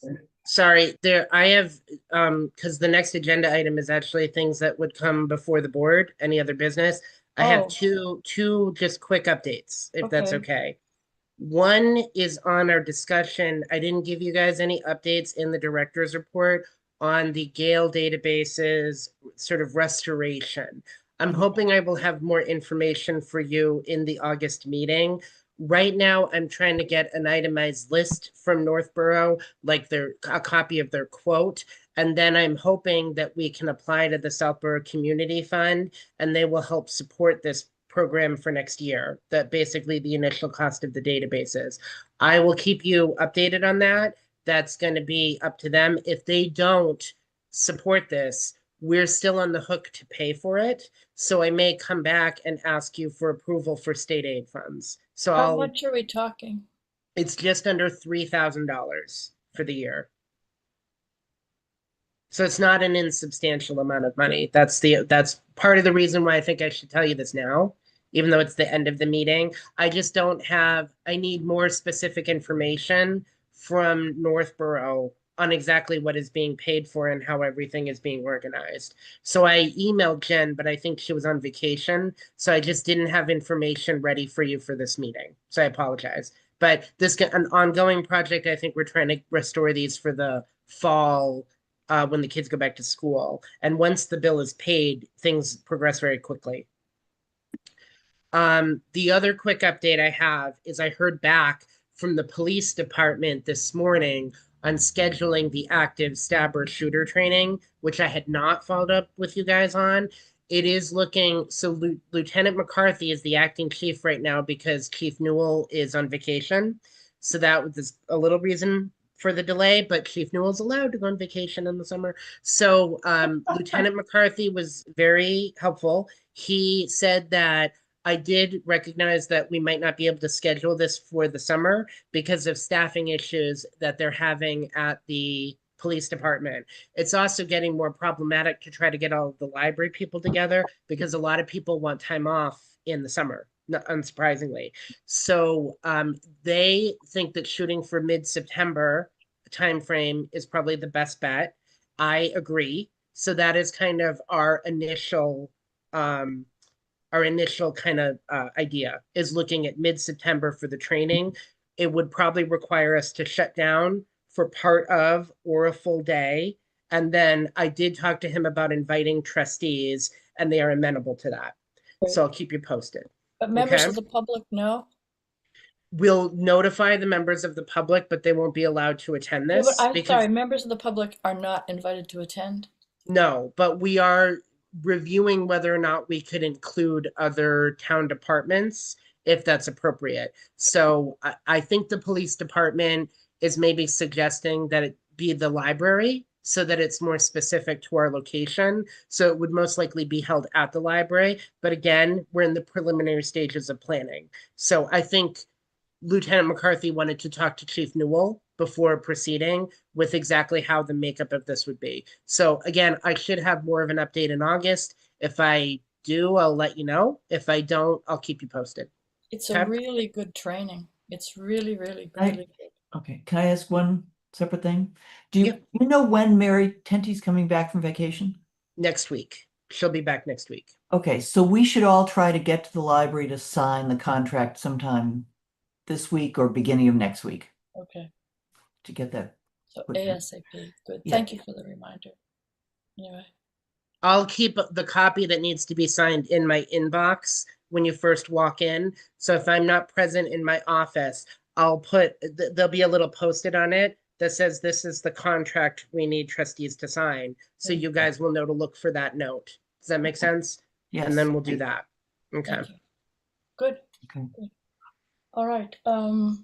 [SPEAKER 4] Sorry, I have, because the next agenda item is actually things that would come before the board, any other business. I have
[SPEAKER 2] Oh.
[SPEAKER 4] two just quick updates, if that's
[SPEAKER 2] Okay.
[SPEAKER 4] okay. One is on our discussion. I didn't give you guys any updates in the director's report on the Gale databases sort of restoration. I'm hoping I will have more information for you in the August meeting. Right now, I'm trying to get an itemized list from Northborough, like a copy of their quote. And then I'm hoping that we can apply to the Southborough Community Fund and they will help support this program for next year, that basically the initial cost of the databases. I will keep you updated on that. That's going to be up to them. If they don't support this, we're still on the hook to pay for it. So I may come back and ask you for approval for state aid funds. So
[SPEAKER 2] How much are we talking?
[SPEAKER 4] it's just under $3,000 for the year. So it's not an insubstantial amount of money. That's part of the reason why I think I should tell you this now, even though it's the end of the meeting. I just don't have, I need more specific information from Northborough on exactly what is being paid for and how everything is being organized. So I emailed Jen, but I think she was on vacation. So I just didn't have information ready for you for this meeting. So I apologize. But an ongoing project, I think we're trying to restore these for the fall when the kids go back to school. And once the bill is paid, things progress very quickly. The other quick update I have is I heard back from the police department this morning on scheduling the active stabber shooter training, which I had not followed up with you guys on. It is looking, so Lieutenant McCarthy is the acting chief right now because Chief Newell is on vacation. So that was a little reason for the delay, but Chief Newell's allowed to go on vacation in the summer. So Lieutenant McCarthy was very helpful. He said that I did recognize that we might not be able to schedule this for the summer because of staffing issues that they're having at the police department. It's also getting more problematic to try to get all of the library people together because a lot of people want time off in the summer, not unsurprisingly. So they think that shooting for mid-September timeframe is probably the best bet. I agree. So that is kind of our initial kind of idea is looking at mid-September for the training. It would probably require us to shut down for part of or a full day. And then I did talk to him about inviting trustees and they are amenable to that. So I'll keep you posted.
[SPEAKER 2] But members
[SPEAKER 4] Okay.
[SPEAKER 2] of the public know?
[SPEAKER 4] We'll notify the members of the public, but they won't be allowed to attend
[SPEAKER 2] Yeah, but
[SPEAKER 4] this
[SPEAKER 2] I'm
[SPEAKER 4] because
[SPEAKER 2] sorry, members of the public are not invited to attend.
[SPEAKER 4] no, but we are reviewing whether or not we could include other town departments if that's appropriate. So I think the police department is maybe suggesting that it be the library so that it's more specific to our location. So it would most likely be held at the library. But again, we're in the preliminary stages of planning. So I think Lieutenant McCarthy wanted to talk to Chief Newell before proceeding with exactly how the makeup of this would be. So again, I should have more of an update in August. If I do, I'll let you know. If I don't, I'll keep you posted.
[SPEAKER 2] It's a
[SPEAKER 4] Okay.
[SPEAKER 2] really good training. It's really, really,
[SPEAKER 3] I-
[SPEAKER 2] really good.
[SPEAKER 3] Okay, can I ask one separate thing? Do
[SPEAKER 4] Yeah.
[SPEAKER 3] you know when Mary Tenty's coming back from vacation?
[SPEAKER 4] Next week. She'll be back next week.
[SPEAKER 3] Okay, so we should all try to get to the library to sign the contract sometime this week or beginning of next week
[SPEAKER 2] Okay,
[SPEAKER 3] to get that.
[SPEAKER 2] so
[SPEAKER 3] Put that-
[SPEAKER 2] ASAP, good.
[SPEAKER 3] Yeah.
[SPEAKER 2] Thank you for the reminder. Anyway,
[SPEAKER 4] I'll keep the copy that needs to be signed in my inbox when you first walk in. So if I'm not present in my office, I'll put, there'll be a little post-it on it that says this is the contract we need trustees to sign. So you guys will know to look for that note. Does that make sense?
[SPEAKER 3] Yes.
[SPEAKER 4] And then we'll do that. Okay.
[SPEAKER 2] thank you. Good.
[SPEAKER 3] Okay.
[SPEAKER 2] Good. All right,
[SPEAKER 6] The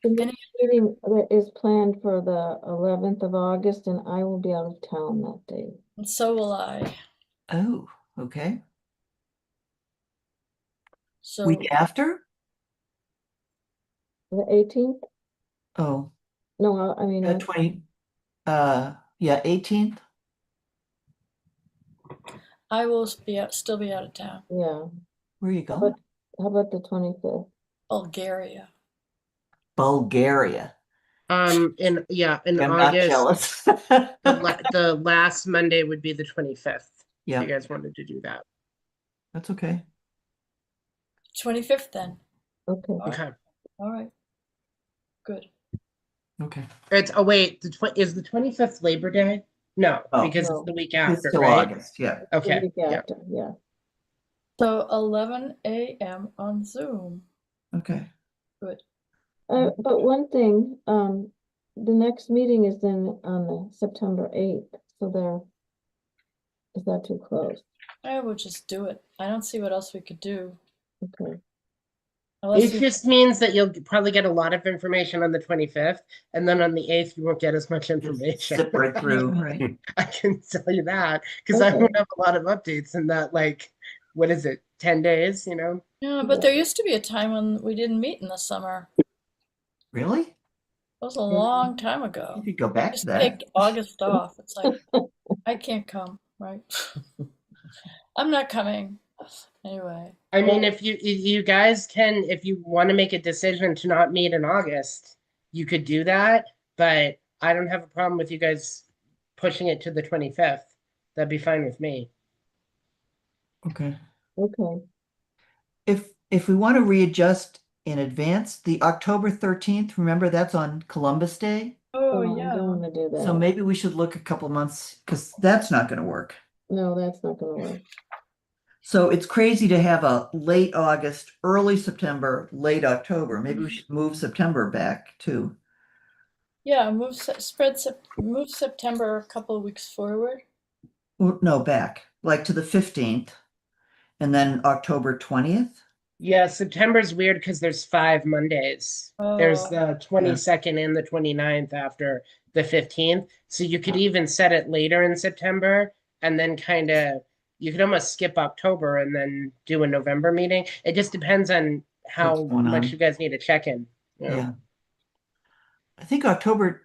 [SPEAKER 2] Any
[SPEAKER 6] next meeting that is planned for the 11th of August, and I will be out of town that day.
[SPEAKER 2] and so will I.
[SPEAKER 3] Oh, okay.
[SPEAKER 2] So,
[SPEAKER 3] Week after?
[SPEAKER 6] The 18th?
[SPEAKER 3] Oh,
[SPEAKER 6] No, I mean,
[SPEAKER 3] 20, yeah, 18th?
[SPEAKER 2] I will still be out of town.
[SPEAKER 6] yeah.
[SPEAKER 3] Where are you
[SPEAKER 6] How
[SPEAKER 3] going?
[SPEAKER 6] about, how about the 25th?
[SPEAKER 2] Bulgaria.
[SPEAKER 3] Bulgaria.
[SPEAKER 4] In
[SPEAKER 3] I'm not
[SPEAKER 4] August,
[SPEAKER 3] jealous.
[SPEAKER 4] the last Monday would be the 25th. If
[SPEAKER 3] Yeah,
[SPEAKER 4] you guys wanted to do that.
[SPEAKER 3] that's okay.
[SPEAKER 2] 25th then.
[SPEAKER 6] Okay.
[SPEAKER 2] All right.
[SPEAKER 4] Okay.
[SPEAKER 2] All right. Good.
[SPEAKER 3] Okay.
[SPEAKER 4] It's, oh wait, is the 25th Labor Day? No,
[SPEAKER 3] Oh.
[SPEAKER 4] because
[SPEAKER 6] No.
[SPEAKER 4] it's the week
[SPEAKER 3] It's
[SPEAKER 4] after,
[SPEAKER 3] still
[SPEAKER 4] right?
[SPEAKER 3] August, yeah.
[SPEAKER 6] The
[SPEAKER 4] Okay,
[SPEAKER 6] week
[SPEAKER 4] yeah.
[SPEAKER 6] after, yeah.
[SPEAKER 2] So 11 a.m. on Zoom.
[SPEAKER 3] Okay.
[SPEAKER 2] Good.
[SPEAKER 6] But one thing, the next meeting is then on the September 8th, so there, is that too close?
[SPEAKER 2] I will just do it. I don't see what else we could do.
[SPEAKER 6] Okay.
[SPEAKER 2] Unless
[SPEAKER 4] It
[SPEAKER 2] you,
[SPEAKER 4] just means that you'll probably get a lot of information on the 25th, and then on the 8th, you won't get as much information.
[SPEAKER 3] Zip right through, right?
[SPEAKER 4] I can tell you that, because I
[SPEAKER 6] Okay.
[SPEAKER 4] won't have a lot of updates in that, like, what is it, 10 days, you know?
[SPEAKER 2] yeah, but there used to be a time when we didn't meet in the summer.
[SPEAKER 3] Really?
[SPEAKER 2] That was a long time ago.
[SPEAKER 3] You could go back to
[SPEAKER 2] Just
[SPEAKER 3] that.
[SPEAKER 2] take August off. It's like, I can't come, right? I'm not coming. Anyway,
[SPEAKER 4] I mean, if you guys can, if you want to make a decision to not meet in August, you could do that, but I don't have a problem with you guys pushing it to the 25th. That'd be fine with me.
[SPEAKER 3] Okay.
[SPEAKER 6] Okay.
[SPEAKER 3] If we want to readjust in advance, the October 13th, remember that's on Columbus Day?
[SPEAKER 2] oh
[SPEAKER 6] I
[SPEAKER 2] yeah.
[SPEAKER 6] don't wanna do
[SPEAKER 3] So
[SPEAKER 6] that.
[SPEAKER 3] maybe we should look a couple months because that's not going to work.
[SPEAKER 6] No, that's not gonna work.
[SPEAKER 3] So it's crazy to have a late August, early September, late October. Maybe we should move September back too.
[SPEAKER 2] Yeah, move September a couple of weeks forward.
[SPEAKER 3] Well, no, back like to the 15th and then October 20th.
[SPEAKER 4] Yeah, September's weird because there's 5 Mondays. There's
[SPEAKER 2] Oh,
[SPEAKER 4] the 22nd and the 29th after the 15th. So you could even set it later in September and then kind of, you could almost skip October and then do a November meeting. It just depends on how
[SPEAKER 3] What's going
[SPEAKER 4] much
[SPEAKER 3] on.
[SPEAKER 4] you guys need to check in. you know?
[SPEAKER 3] Yeah. I think September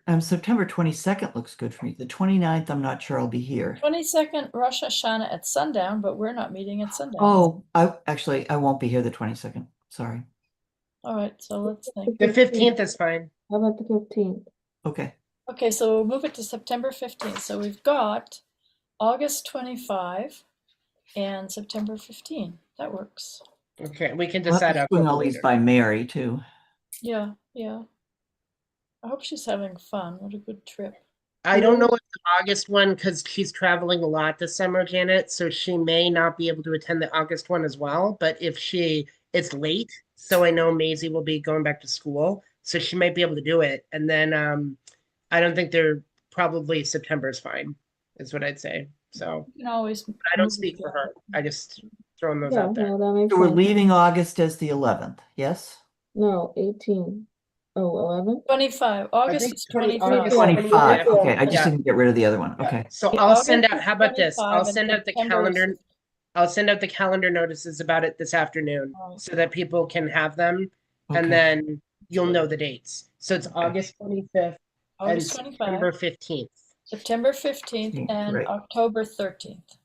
[SPEAKER 3] 22nd looks good for me. The 29th, I'm not sure I'll be here.
[SPEAKER 2] 22nd Rosh Hashanah at sundown, but we're not meeting at sundown.
[SPEAKER 3] Oh, I won't be here the 22nd. Sorry.
[SPEAKER 2] All right, so let's think.
[SPEAKER 4] The 15th is fine.
[SPEAKER 6] How about the 15th?
[SPEAKER 3] Okay.
[SPEAKER 2] Okay, so we'll move it to September 15th. So we've got August 25 and September 15. That works.
[SPEAKER 4] Okay, we can
[SPEAKER 3] We'll have
[SPEAKER 4] decide
[SPEAKER 3] to
[SPEAKER 4] October
[SPEAKER 3] swing all these
[SPEAKER 4] later.
[SPEAKER 3] by Mary too.
[SPEAKER 2] Yeah, yeah. I hope she's having fun. What a good trip.
[SPEAKER 4] I don't know if the August one, because she's traveling a lot this summer, Janet, so she may not be able to attend the August one as well. But if she It's late, so I know Maisie will be going back to school, so she might be able to do it. And then I don't think they're probably September is fine, is what I'd say. So
[SPEAKER 2] You can always
[SPEAKER 4] I don't
[SPEAKER 2] move it
[SPEAKER 4] speak
[SPEAKER 2] to-
[SPEAKER 4] for her. I just throwing those
[SPEAKER 6] Yeah,
[SPEAKER 4] out there.
[SPEAKER 6] no, that makes
[SPEAKER 3] So we're
[SPEAKER 6] sense.
[SPEAKER 3] leaving August as the 11th, yes?
[SPEAKER 6] No, 18. Oh, 11?
[SPEAKER 2] 25. August
[SPEAKER 4] think
[SPEAKER 2] is
[SPEAKER 4] 25.
[SPEAKER 2] 25.
[SPEAKER 3] 25,
[SPEAKER 6] Yeah.
[SPEAKER 3] okay, I just
[SPEAKER 4] Yeah.
[SPEAKER 3] didn't get rid of the other one,
[SPEAKER 4] Yeah.
[SPEAKER 3] okay.
[SPEAKER 4] So
[SPEAKER 2] Yeah,
[SPEAKER 4] I'll
[SPEAKER 2] August
[SPEAKER 4] send out,
[SPEAKER 2] is
[SPEAKER 4] how about this?
[SPEAKER 2] 25
[SPEAKER 4] I'll
[SPEAKER 2] and
[SPEAKER 4] send out the
[SPEAKER 2] September is-
[SPEAKER 4] calendar. I'll send out the calendar notices about it this afternoon
[SPEAKER 2] Right.
[SPEAKER 4] so that people can have them.
[SPEAKER 3] Okay.
[SPEAKER 4] And then you'll know the dates. So it's August 25th and
[SPEAKER 2] August 25,
[SPEAKER 4] September 15th.
[SPEAKER 2] September 15th, and
[SPEAKER 3] Great.
[SPEAKER 2] October 13th.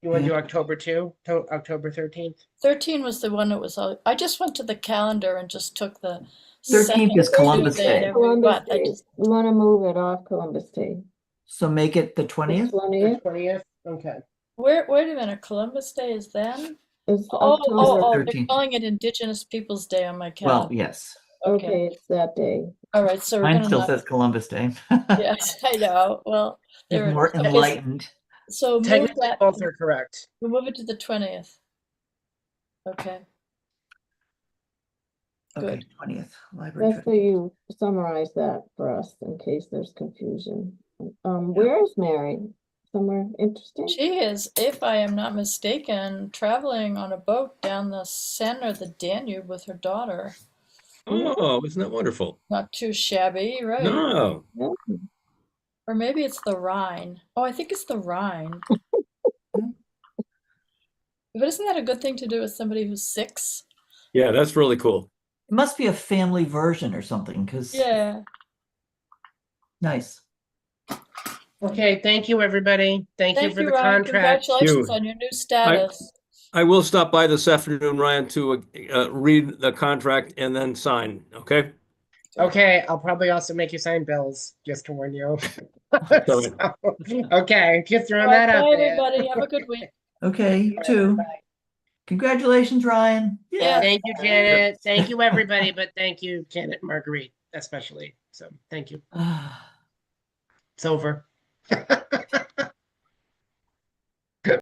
[SPEAKER 4] You want to do
[SPEAKER 3] Yeah.
[SPEAKER 4] October 2? October 13th?
[SPEAKER 2] 13 was the one that was, I just went to the calendar and just took the
[SPEAKER 3] 13th
[SPEAKER 2] second
[SPEAKER 3] is Columbus
[SPEAKER 2] Tuesday in
[SPEAKER 3] Day.
[SPEAKER 2] every
[SPEAKER 6] Columbus
[SPEAKER 2] month. I
[SPEAKER 6] Day.
[SPEAKER 2] just,
[SPEAKER 6] You want to move it off Columbus Day.
[SPEAKER 3] So make it the
[SPEAKER 6] The
[SPEAKER 3] 20th?
[SPEAKER 6] 20th
[SPEAKER 4] 20th? Okay.
[SPEAKER 2] wait a minute, Columbus Day is then?
[SPEAKER 6] is
[SPEAKER 2] Oh,
[SPEAKER 6] October.
[SPEAKER 2] they're
[SPEAKER 3] 13th.
[SPEAKER 2] calling it Indigenous Peoples' Day on my
[SPEAKER 3] Well,
[SPEAKER 2] calendar.
[SPEAKER 3] yes.
[SPEAKER 6] Okay, it's that day.
[SPEAKER 2] All right, so we're
[SPEAKER 3] Mine
[SPEAKER 2] gonna
[SPEAKER 3] still
[SPEAKER 2] not,
[SPEAKER 3] says Columbus Day.
[SPEAKER 2] yes, I know. Well,
[SPEAKER 3] It's
[SPEAKER 2] there,
[SPEAKER 3] more
[SPEAKER 2] okay,
[SPEAKER 3] enlightened.
[SPEAKER 2] so move
[SPEAKER 4] Technically,
[SPEAKER 2] that,
[SPEAKER 4] both are correct.
[SPEAKER 2] we'll move it to the 20th. Okay,
[SPEAKER 3] Okay,
[SPEAKER 2] good.
[SPEAKER 3] 20th, library.
[SPEAKER 6] That's so you summarize that for us in case there's confusion. Where is Mary? Somewhere interesting?
[SPEAKER 2] She is, if I am not mistaken, traveling on a boat down the Seine or the Danube with her daughter.
[SPEAKER 1] Oh, isn't that wonderful?
[SPEAKER 2] Not too shabby, right?
[SPEAKER 1] No.
[SPEAKER 6] Yeah.
[SPEAKER 2] Or maybe it's the Rhine. Oh, I think it's the Rhine. But isn't that a good thing to do with somebody who's 6?
[SPEAKER 1] Yeah, that's really cool.
[SPEAKER 3] It must be a family version or something, because
[SPEAKER 2] Yeah.
[SPEAKER 3] nice.
[SPEAKER 4] Okay, thank you, everybody. Thank you for the
[SPEAKER 2] Ryan.
[SPEAKER 4] contract.
[SPEAKER 2] Congratulations
[SPEAKER 1] You.
[SPEAKER 2] on your new status.
[SPEAKER 1] I will stop by this afternoon, Ryan, to read the contract and then sign, okay?
[SPEAKER 4] Okay, I'll probably also make you sign bills, just to warn you.
[SPEAKER 1] So-
[SPEAKER 4] So, okay, just
[SPEAKER 2] All
[SPEAKER 4] throwing
[SPEAKER 2] right,
[SPEAKER 4] that out
[SPEAKER 2] bye,
[SPEAKER 4] there.
[SPEAKER 2] everybody. Have a good week.
[SPEAKER 3] Okay, you too. Congratulations, Ryan.
[SPEAKER 2] Yeah.
[SPEAKER 4] Thank you, Janet. Thank you, everybody, but thank you, Janet and Marguerite, especially. So thank you.
[SPEAKER 3] Ah,
[SPEAKER 4] It's over.